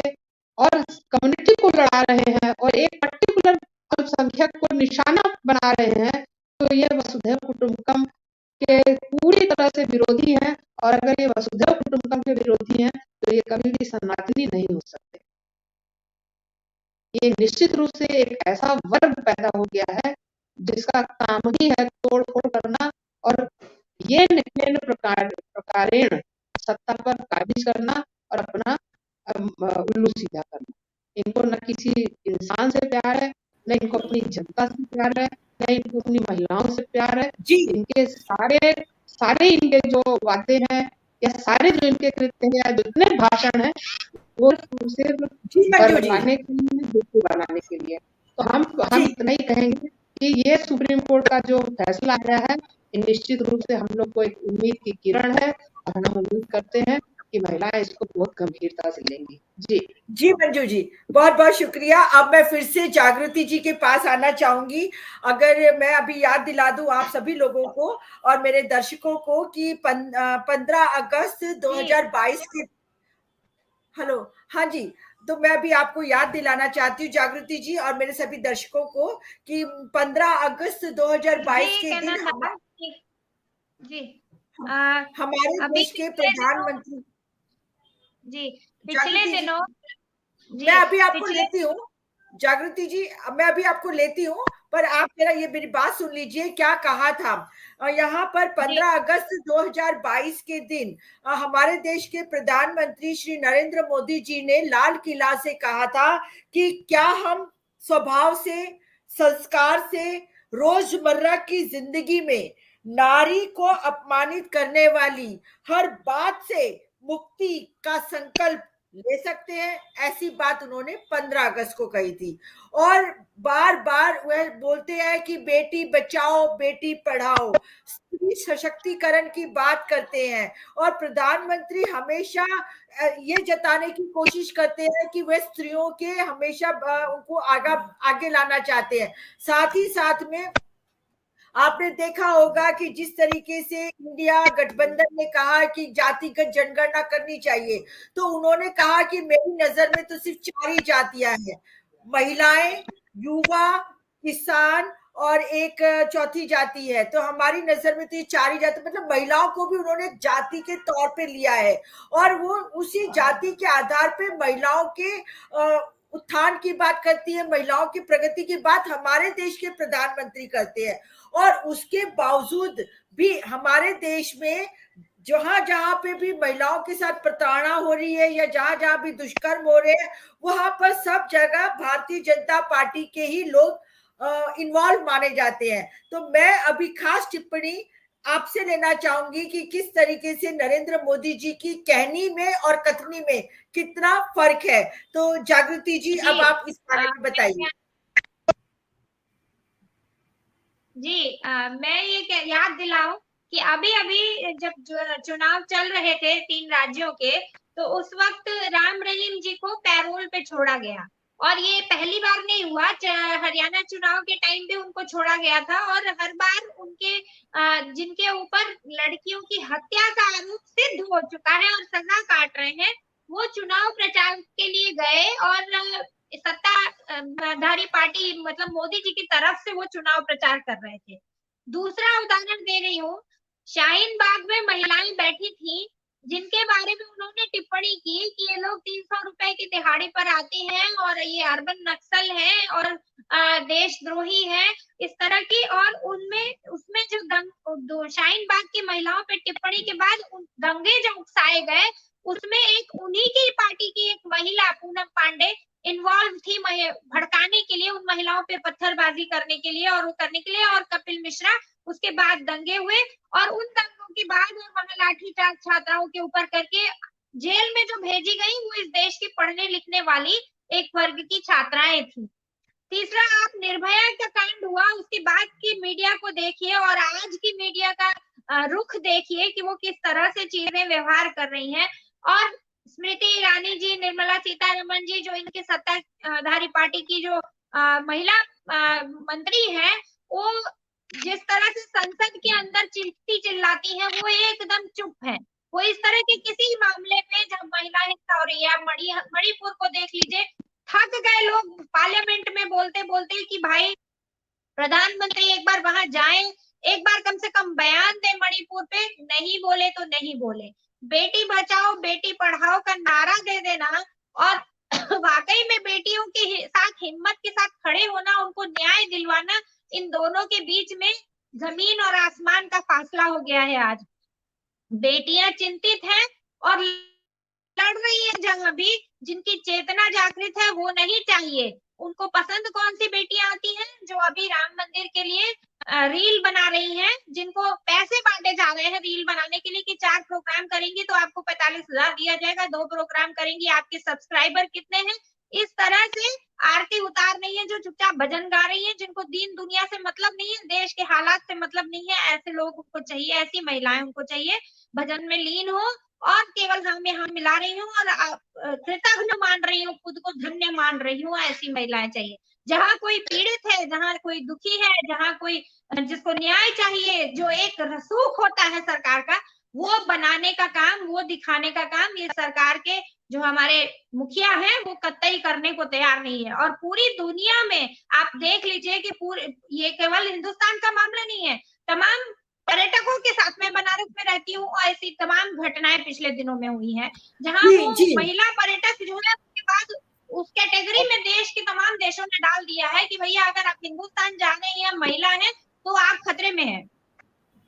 और कम्युनिटी को लड़ा रहे हैं और एक पर्टिकुलर अल्पसंख्यक को निशाना बना रहे हैं, तो ये वसुधैव कुटुंबकम के पूरी तरह से विरोधी हैं। और अगर ये वसुधैव कुटुंबकम के विरोधी हैं तो ये कभी भी सनातनी नहीं हो सकते। ये निश्चित रूप से एक ऐसा वर्ग पैदा हो गया है जिसका काम ही है तोड़ फोड़ करना और ये निम्न प्रकारेण सत्ता पर काबिज करना और अपना उल्लू सीधा करना। इनको न किसी इंसान से प्यार है, न इनको अपनी जनता से प्यार है, न इनको अपनी महिलाओं से प्यार है। इनके सारे इनके जो वादे हैं या सारे जो इनके कृत्य हैं या जितने भाषण हैं वो सिर्फ बनाने के लिए, बेटी बनाने के लिए। तो हम इतना ही कहेंगे कि ये सुप्रीम कोर्ट का जो फैसला आया है निश्चित रूप से हम लोग को एक उम्मीद की किरण है और हम उम्मीद करते हैं कि महिलाएं इसको बहुत गंभीरता से लेंगी। जी मंजू जी, बहुत बहुत शुक्रिया। अब मैं फिर से जागृति जी के पास आना चाहूंगी। अगर मैं अभी याद दिला दूं आप सभी लोगों को और मेरे दर्शकों को कि 15 अगस्त 2022 के हेलो, हाँ जी, तो मैं अभी आपको याद दिलाना चाहती हूँ जागृति जी और मेरे सभी दर्शकों को कि 15 अगस्त 2022 के दिन हमारे देश के प्रधानमंत्री जी पिछले दिनों मैं अभी आपको लेती हूँ जागृति जी, मैं अभी आपको लेती हूँ, पर आप मेरी बात सुन लीजिए क्या कहा था। यहाँ पर 15 अगस्त 2022 के दिन हमारे देश के प्रधानमंत्री श्री नरेंद्र मोदी जी ने लाल किला से कहा था कि क्या हम स्वभाव से, संस्कार से, रोजमर्रा की जिंदगी में नारी को अपमानित करने वाली हर बात से मुक्ति का संकल्प ले सकते हैं। ऐसी बात उन्होंने 15 अगस्त को कही थी और बार बार वह बोलते हैं कि बेटी बचाओ बेटी पढ़ाओ, स्त्री सशक्तिकरण की बात करते हैं और प्रधानमंत्री हमेशा ये जताने की कोशिश करते हैं कि वह स्त्रियों के हमेशा उनको आगे लाना चाहते हैं। साथ ही साथ में आपने देखा होगा कि जिस तरीके से इंडिया गठबंधन ने कहा कि जातिगत जनगणना करनी चाहिए, तो उन्होंने कहा कि मेरी नजर में तो सिर्फ 4 ही जातियां हैं, महिलाएं, युवा, किसान और एक चौथी जाति है। तो हमारी नजर में तो ये 4 ही जाति, मतलब महिलाओं को भी उन्होंने जाति के तौर पे लिया है और वो उसी जाति के आधार पे महिलाओं के उत्थान की बात करती है, महिलाओं की प्रगति की बात हमारे देश के प्रधानमंत्री करते हैं। और उसके बावजूद भी हमारे देश में जहां जहां पे भी महिलाओं के साथ प्रताड़ना हो रही है या जहां जहां भी दुष्कर्म हो रहे हैं, वहां पर सब जगह भारतीय जनता पार्टी के ही लोग इन्वॉल्व माने जाते हैं। तो मैं अभी खास टिप्पणी आपसे लेना चाहूंगी कि किस तरीके से नरेंद्र मोदी जी की कहनी में और कथनी में कितना फर्क है। तो जागृति जी अब आप इस बारे में बताइए। जी मैं ये याद दिलाऊं कि अभी अभी जब चुनाव चल रहे थे 3 राज्यों के, तो उस वक्त राम रहीम जी को पैरोल पे छोड़ा गया और ये पहली बार नहीं हुआ। हरियाणा चुनाव के टाइम पे उनको छोड़ा गया था और हर बार उनके जिनके ऊपर लड़कियों की हत्या का आरोप सिद्ध हो चुका है और सजा काट रहे हैं, वो चुनाव प्रचार के लिए गए और सत्ताधारी पार्टी मतलब मोदी जी की तरफ से वो चुनाव प्रचार कर रहे थे। दूसरा उदाहरण दे रही हूँ, शाहीन बाग में महिलाएं बैठी थी जिनके बारे में उन्होंने टिप्पणी की कि ये लोग 300 रुपए की दिहाड़ी पर आते हैं और ये अर्बन नक्सल हैं और देशद्रोही है, इस तरह की। और उसमें जो शाहीन बाग की महिलाओं पे टिप्पणी के बाद दंगे जो उकसाए गए, उसमें एक उन्हीं की पार्टी की एक महिला पूनम पांडे इन्वॉल्व थी भड़काने के लिए, उन महिलाओं पे पत्थरबाजी करने के लिए और कपिल मिश्रा। उसके बाद दंगे हुए और उन दंगों के बाद वहां लाठीचार्ज छात्राओं के ऊपर करके जेल में जो भेजी गई वो इस देश की पढ़ने लिखने वाली एक वर्ग की छात्राएं थी। तीसरा, आप निर्भया का कांड हुआ, उसके बाद की मीडिया को देखिए और आज की मीडिया का रुख देखिए कि वो किस तरह से चीजें व्यवहार कर रही हैं। और स्मृति ईरानी जी, निर्मला सीतारमण जी, जो इनके सत्ताधारी पार्टी की जो महिला मंत्री है, वो जिस तरह से संसद के अंदर चीखती चिल्लाती है, वो एकदम चुप है। वो इस तरह के किसी मामले पे जब महिला हिंसा हो रही है। आप मणिपुर को देख लीजिए, थक गए लोग पार्लियामेंट में बोलते बोलते कि भाई प्रधानमंत्री एक बार वहां जाएं, एक बार कम से कम बयान दे मणिपुर पे। नहीं बोले तो नहीं बोले। बेटी बचाओ बेटी पढ़ाओ का नारा दे देना और वाकई में बेटियों के साथ हिम्मत के साथ खड़े होना, उनको न्याय दिलवाना, इन दोनों के बीच में जमीन और आसमान का फासला हो गया है। आज बेटियां चिंतित हैं और लड़ रही है जंग भी। जिनकी चेतना जागृत है वो नहीं चाहिए। उनको पसंद कौन सी बेटियां आती हैं? जो अभी राम मंदिर के लिए रील बना रही हैं, जिनको पैसे बांटे जा रहे हैं रील बनाने के लिए कि 4 प्रोग्राम करेंगी तो आपको 45,000 दिया जाएगा, 2 प्रोग्राम करेंगी आपके सब्सक्राइबर कितने हैं। इस तरह से आरती उतार रही है, जो चुपचाप भजन गा रही है, जिनको दीन दुनिया से मतलब नहीं है, देश के हालात से मतलब नहीं है। ऐसे लोग उनको चाहिए, ऐसी महिलाएं उनको चाहिए भजन में लीन हो और केवल हम यहाँ मिला रही हूँ और कृतज्ञ मान रही हूँ, खुद को धन्य मान रही हूँ। ऐसी महिलाएं चाहिए। जहाँ कोई पीड़ित है, जहाँ कोई दुखी है, जहाँ कोई जिसको न्याय चाहिए, जो एक रसूख होता है सरकार का, वो बनाने का काम, वो दिखाने का काम ये सरकार के जो हमारे मुखिया हैं वो कतई करने को तैयार नहीं है। और पूरी दुनिया में आप देख लीजिए कि पूरे, ये केवल हिंदुस्तान का मामला नहीं है, तमाम पर्यटकों के साथ में बनारस में रहती हूँ और ऐसी तमाम घटनाएं पिछले दिनों में हुई हैं, जहां वो महिला पर्यटक जो है उसके बाद उस कैटेगरी में देश के तमाम देशों ने डाल दिया है कि भैया अगर आप हिंदुस्तान जा रहे हैं या महिला है तो आप खतरे में हैं।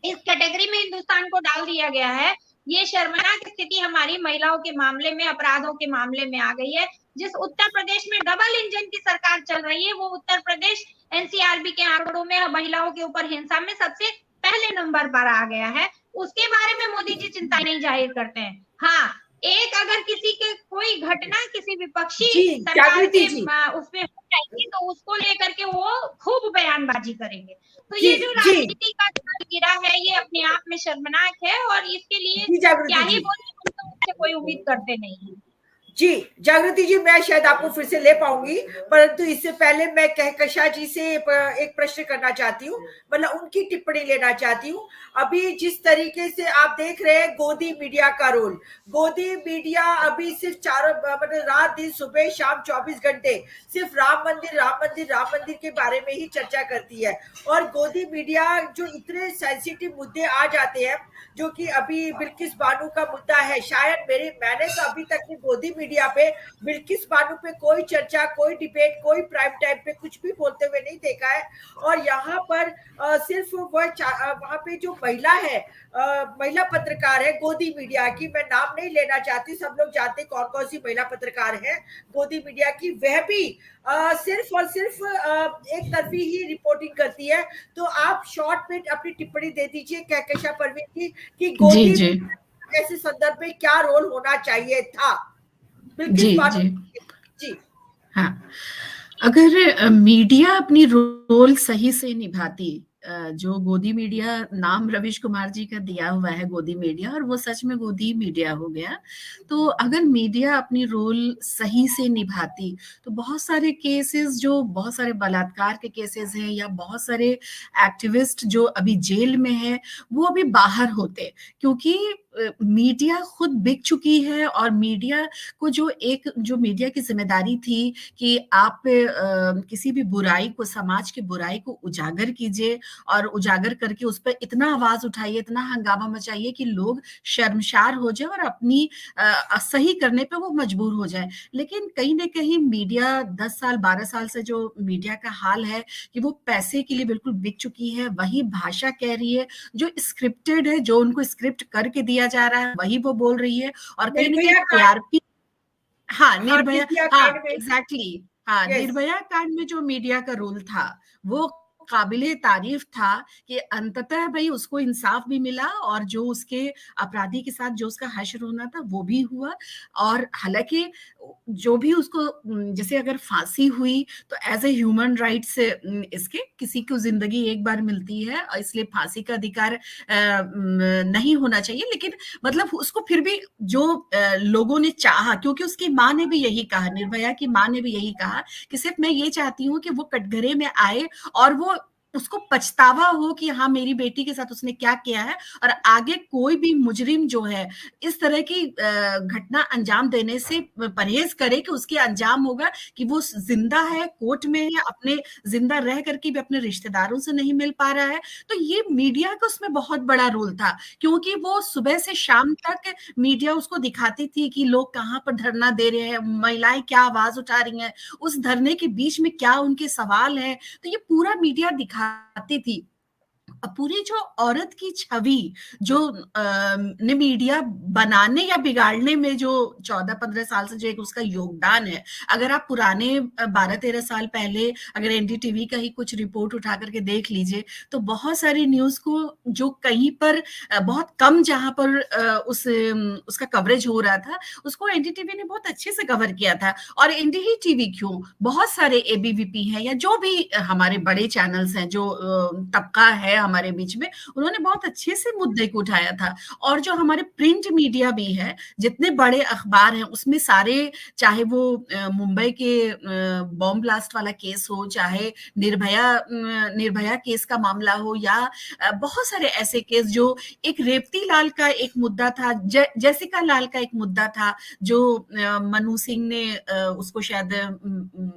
इस कैटेगरी में हिंदुस्तान को डाल दिया गया है। ये शर्मनाक स्थिति हमारी महिलाओं के मामले में, अपराधों के मामले में आ गई है। जिस उत्तर प्रदेश में डबल इंजन की सरकार चल रही है, वो उत्तर प्रदेश एनसीआरबी के आंकड़ों में महिलाओं के ऊपर हिंसा में सबसे पहले नंबर पर आ गया है। उसके बारे में मोदी जी चिंता नहीं जाहिर करते हैं। हाँ, एक अगर किसी के कोई घटना किसी विपक्षी सरकार के उसमें हो जाएगी तो उसको लेकर के वो खूब बयानबाजी करेंगे। तो ये जो राजनीति का गिरा है ये अपने आप में शर्मनाक है और इसके लिए क्या ही बोले, हम तो उससे कोई उम्मीद करते नहीं है। जी जागृति जी, मैं शायद आपको फिर से ले पाऊंगी, परंतु इससे पहले मैं कहकशा जी से एक प्रश्न करना चाहती हूँ, मतलब उनकी टिप्पणी लेना चाहती हूँ। अभी जिस तरीके से आप देख रहे हैं गोदी मीडिया का रोल, गोदी मीडिया अभी सिर्फ चारों मतलब रात दिन सुबह शाम 24 घंटे सिर्फ राम मंदिर राम मंदिर राम मंदिर के बारे में ही चर्चा करती है। और गोदी मीडिया जो इतने सेंसिटिव मुद्दे आ जाते हैं, जो कि अभी बिल्किस बानो का मुद्दा है, शायद मैंने तो अभी तक गोदी मीडिया पे बिल्किस बानो पे कोई चर्चा, कोई डिबेट, कोई प्राइम टाइम पे कुछ भी बोलते हुए नहीं देखा है। और यहाँ पर सिर्फ वहाँ पे जो महिला है, महिला पत्रकार है गोदी मीडिया की, मैं नाम नहीं लेना चाहती, सब लोग जानते कौन कौन सी महिला पत्रकार है गोदी मीडिया की, वह भी सिर्फ और सिर्फ एक तरफी ही रिपोर्टिंग करती है। तो आप शॉर्ट में अपनी टिप्पणी दे दीजिए कहकशा परवीन की कि गोदी ऐसे संदर्भ में क्या रोल होना चाहिए था। जी हाँ, अगर मीडिया अपनी रोल सही से निभाती, जो गोदी मीडिया नाम रविश कुमार जी का दिया हुआ है गोदी मीडिया, और वो सच में गोदी मीडिया हो गया, तो अगर मीडिया अपनी रोल सही से निभाती तो बहुत सारे केसेस, जो बहुत सारे बलात्कार के केसेस हैं या बहुत सारे एक्टिविस्ट जो अभी जेल में है, वो अभी बाहर होते, क्योंकि मीडिया खुद बिक चुकी है। और मीडिया को जो मीडिया की जिम्मेदारी थी कि आप किसी भी बुराई को, समाज की बुराई को उजागर कीजिए और उजागर करके उस पर इतना आवाज उठाइए, इतना हंगामा मचाइए कि लोग शर्मशार हो जाए और अपनी सही करने पे वो मजबूर हो जाए। लेकिन कहीं ना कहीं मीडिया 10 साल 12 साल से जो मीडिया का हाल है कि वो पैसे के लिए बिल्कुल बिक चुकी है, वही भाषा कह रही है, जो स्क्रिप्टेड है, जो उनको स्क्रिप्ट करके दिया जा रहा है वही वो बोल रही है। और कहीं ना कहीं टीआरपी, हाँ निर्भया, हाँ एग्जैक्टली, हाँ निर्भया कांड में जो मीडिया का रोल था वो काबिले तारीफ था कि अंततः भाई उसको इंसाफ भी मिला और जो उसके अपराधी के साथ जो उसका हश्र होना था वो भी हुआ। और हालांकि जो भी उसको, जैसे अगर फांसी हुई तो एज ए ह्यूमन राइट्स इसके, किसी को जिंदगी एक बार मिलती है और इसलिए फांसी का अधिकार नहीं होना चाहिए, लेकिन मतलब उसको फिर भी जो लोगों ने चाहा, क्योंकि उसकी माँ ने भी यही कहा, निर्भया की माँ ने भी यही कहा कि सिर्फ मैं ये चाहती हूँ कि वो कटघरे में आए और वो उसको पछतावा हो कि हाँ मेरी बेटी के साथ उसने क्या किया है, और आगे कोई भी मुजरिम जो है इस तरह की घटना अंजाम देने से परहेज करे कि उसके अंजाम होगा कि वो जिंदा है, कोर्ट में है, अपने जिंदा रह करके भी अपने रिश्तेदारों से नहीं मिल पा रहा है। तो ये मीडिया का उसमें बहुत बड़ा रोल था, क्योंकि वो सुबह से शाम तक मीडिया उसको दिखाती थी कि लोग कहाँ पर धरना दे रहे हैं, महिलाएं क्या आवाज उठा रही हैं, उस धरने के बीच में क्या उनके सवाल हैं। तो ये पूरा मीडिया दिखाती थी। पूरी जो औरत की छवि जो ने मीडिया बनाने या बिगाड़ने में जो 14-15 साल से जो एक उसका योगदान है, अगर आप पुराने 12-13 साल पहले अगर एनडीटीवी का ही कुछ रिपोर्ट उठा करके देख लीजिए, तो बहुत सारी न्यूज को जो कहीं पर बहुत कम जहां पर उसका कवरेज हो रहा था, उसको एनडीटीवी ने बहुत अच्छे से कवर किया था। और एनडीटीवी क्यों, बहुत सारे एबीवीपी हैं या जो भी हमारे बड़े चैनल्स हैं, जो तबका है हमारे बीच में, उन्होंने बहुत अच्छे से मुद्दे को उठाया था। और जो हमारे प्रिंट मीडिया भी है, जितने बड़े अखबार हैं उसमें सारे, चाहे वो मुंबई के बॉम्ब ब्लास्ट वाला केस हो, चाहे निर्भया केस का मामला हो, या बहुत सारे ऐसे केस जो एक रेवती लाल का एक मुद्दा था, जैसिका लाल का एक मुद्दा था, जो मनु सिंह ने उसको शायद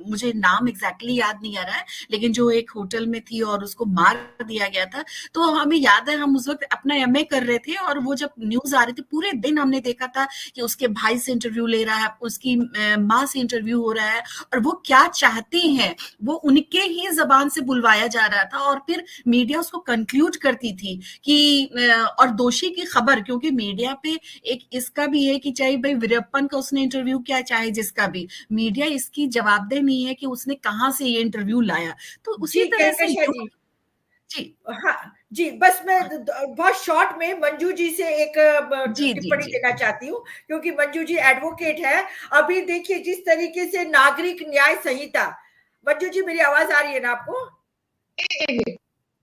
मुझे नाम एग्जैक्टली याद नहीं आ रहा है, लेकिन जो एक होटल में थी और उसको मार दिया गया था। तो हमें याद है हम उस वक्त अपना एमए कर रहे थे, और वो जब न्यूज आ रही थी पूरे दिन हमने देखा था कि उसके भाई से इंटरव्यू ले रहा है, उसकी माँ से इंटरव्यू हो रहा है, और वो क्या चाहती हैं वो उनके ही जबान से बुलवाया जा रहा था। और फिर मीडिया उसको कंक्लूड करती थी कि और दोषी की खबर, क्योंकि मीडिया पे एक इसका भी है कि चाहे भाई वीरप्पन का उसने इंटरव्यू किया, चाहे जिसका भी, मीडिया इसकी जवाबदेह नहीं है कि उसने कहाँ से ये इंटरव्यू लाया। तो उसी तरह से जी हाँ जी, बस मैं बहुत शॉर्ट में मंजू जी से एक टिप्पणी देना चाहती हूँ, क्योंकि मंजू जी एडवोकेट है। अभी देखिए जिस तरीके से नागरिक न्याय संहिता, मंजू जी मेरी आवाज आ रही है ना आपको?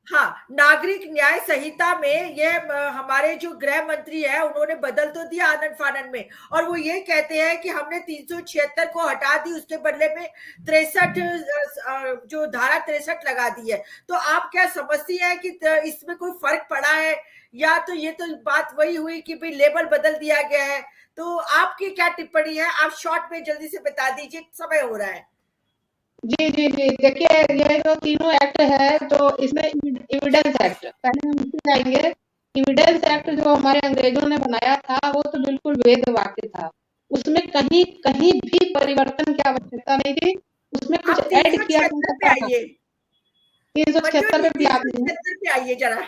हाँ, नागरिक न्याय संहिता में ये हमारे जो गृह मंत्री है उन्होंने बदल तो दिया आनन फानन में, और वो ये कहते हैं कि हमने 376 को हटा दी, उसके बदले में 63 जो धारा 63 लगा दी है। तो आप क्या समझती हैं कि इसमें कोई फर्क पड़ा है, या तो ये तो बात वही हुई कि भाई लेबल बदल दिया गया है? तो आपकी क्या टिप्पणी है, आप शॉर्ट में जल्दी से बता दीजिए, समय हो रहा है। जी जी जी, देखिए ये जो तीनों एक्ट है, तो इसमें एविडेंस एक्ट, पहले हम इसमें जाएंगे। एविडेंस एक्ट जो हमारे अंग्रेजों ने बनाया था वो तो बिल्कुल वेद वाक्य था, उसमें कहीं कहीं भी परिवर्तन की आवश्यकता नहीं थी, उसमें कुछ ऐड किया जा सकता था। 376 पे भी आइए जरा,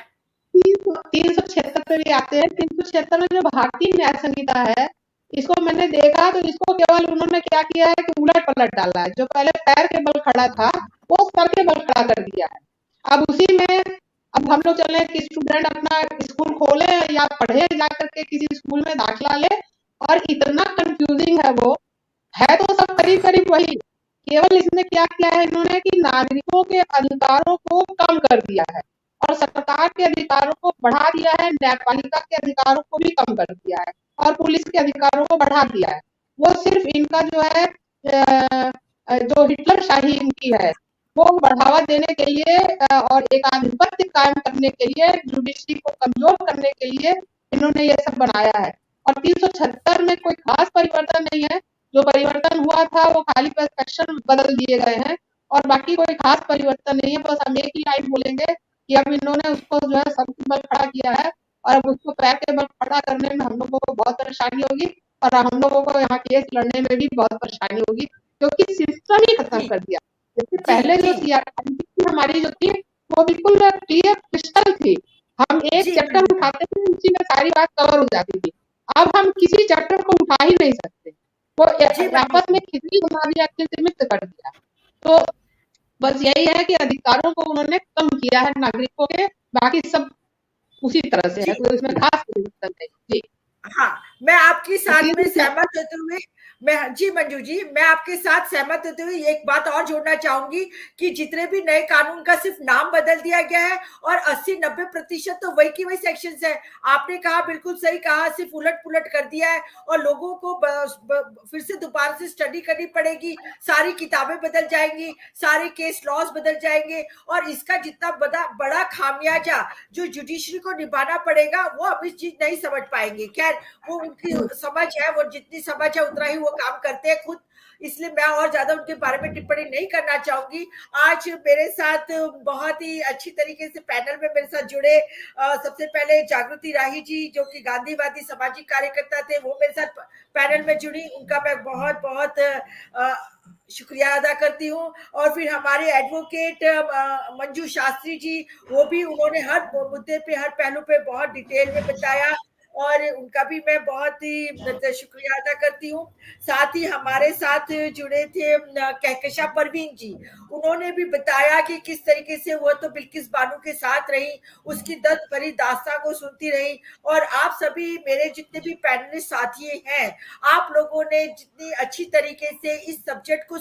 376 पे भी आते हैं। 376 में जो भारतीय न्याय संहिता है, इसको मैंने देखा तो इसको केवल उन्होंने क्या किया है कि उलट पलट डाला है। जो पहले पैर के बल खड़ा था वो सर के बल खड़ा कर दिया है। अब उसी में अब हम लोग चले कि स्टूडेंट अपना स्कूल खोले या पढ़े, जाकर के किसी स्कूल में दाखिला ले, और इतना कंफ्यूजिंग है वो, है तो सब करीब करीब वही, केवल इसमें क्या किया है इन्होंने कि नागरिकों के अधिकारों को कम कर दिया है और सरकार के अधिकारों को बढ़ा दिया है, न्यायपालिका के अधिकारों को भी कम कर दिया है और पुलिस के अधिकारों को बढ़ा दिया है। वो सिर्फ इनका जो है जो हिटलर शाही इनकी है वो बढ़ावा देने के लिए और एक आधिपत्य कायम करने के लिए, जुडिशरी को कमजोर करने के लिए इन्होंने ये सब बनाया है। और 376 में कोई खास परिवर्तन नहीं है, जो परिवर्तन हुआ था वो खाली सेक्शन बदल दिए गए हैं और बाकी कोई खास परिवर्तन नहीं है। बस हम एक ही लाइन बोलेंगे कि अब इन्होंने उसको जो है सबके बल खड़ा किया है और अब उसको पैर के बल खड़ा करने में हम लोगों को बहुत परेशानी होगी और हम लोगों को यहाँ केस लड़ने में भी बहुत परेशानी होगी, क्योंकि सिस्टम ही खत्म कर दिया। जैसे पहले जो सीआरपीसी हमारी जो थी वो बिल्कुल क्लियर क्रिस्टल थी, हम एक चैप्टर उठाते थे उसी में सारी बात कवर हो जाती थी। अब हम किसी चैप्टर को उठा ही नहीं सकते, वो आपस में खिचड़ी बना दिया, सीमित कर दिया। तो बस यही है कि अधिकारों को उन्होंने कम किया है नागरिकों के, बाकी सब उसी तरह से है, तो इसमें खास परिवर्तन नहीं। जी हाँ, मैं आपकी साथ में सहमत होते हुए जी मंजू जी, मैं आपके साथ सहमत होते हुए एक बात और जोड़ना चाहूंगी कि जितने भी नए कानून का सिर्फ नाम बदल दिया गया है और 80-90% तो वही की वही सेक्शंस है। आपने कहा, बिल्कुल सही कहा, सिर्फ उलट पुलट कर दिया है और लोगों को फिर से दोबारा से स्टडी करनी पड़ेगी, सारी किताबें बदल जाएंगी, सारे केस लॉज बदल जाएंगे और इसका जितना बड़ा खामियाजा जो जुडिशरी को निभाना पड़ेगा वो अब इस चीज नहीं समझ पाएंगे। खैर, वो उनकी समझ है, वो जितनी समझ है उतना ही वो काम करते हैं खुद, इसलिए मैं और ज्यादा उनके बारे में टिप्पणी नहीं करना चाहूंगी। आज मेरे साथ बहुत ही अच्छी तरीके से पैनल में मेरे साथ जुड़े सबसे पहले जागृति राही जी, जो कि गांधीवादी सामाजिक कार्यकर्ता थे, वो मेरे साथ पैनल में जुड़ी, उनका मैं बहुत बहुत शुक्रिया अदा करती हूँ। और फिर हमारे एडवोकेट मंजू शास्त्री जी, वो भी उन्होंने हर मुद्दे पे, हर पहलू पे बहुत डिटेल में बताया और उनका भी मैं बहुत ही शुक्रिया अदा करती हूँ। साथ ही हमारे साथ जुड़े थे कहकशा परवीन जी, उन्होंने भी बताया कि किस तरीके से वो तो बिल्किस बानो के साथ रही, उसकी दर्द भरी दास्तां को सुनती रही। और आप सभी मेरे जितने भी पैनलिस्ट साथी हैं, आप लोगों ने जितनी अच्छी तरीके से इस सब्जेक्ट को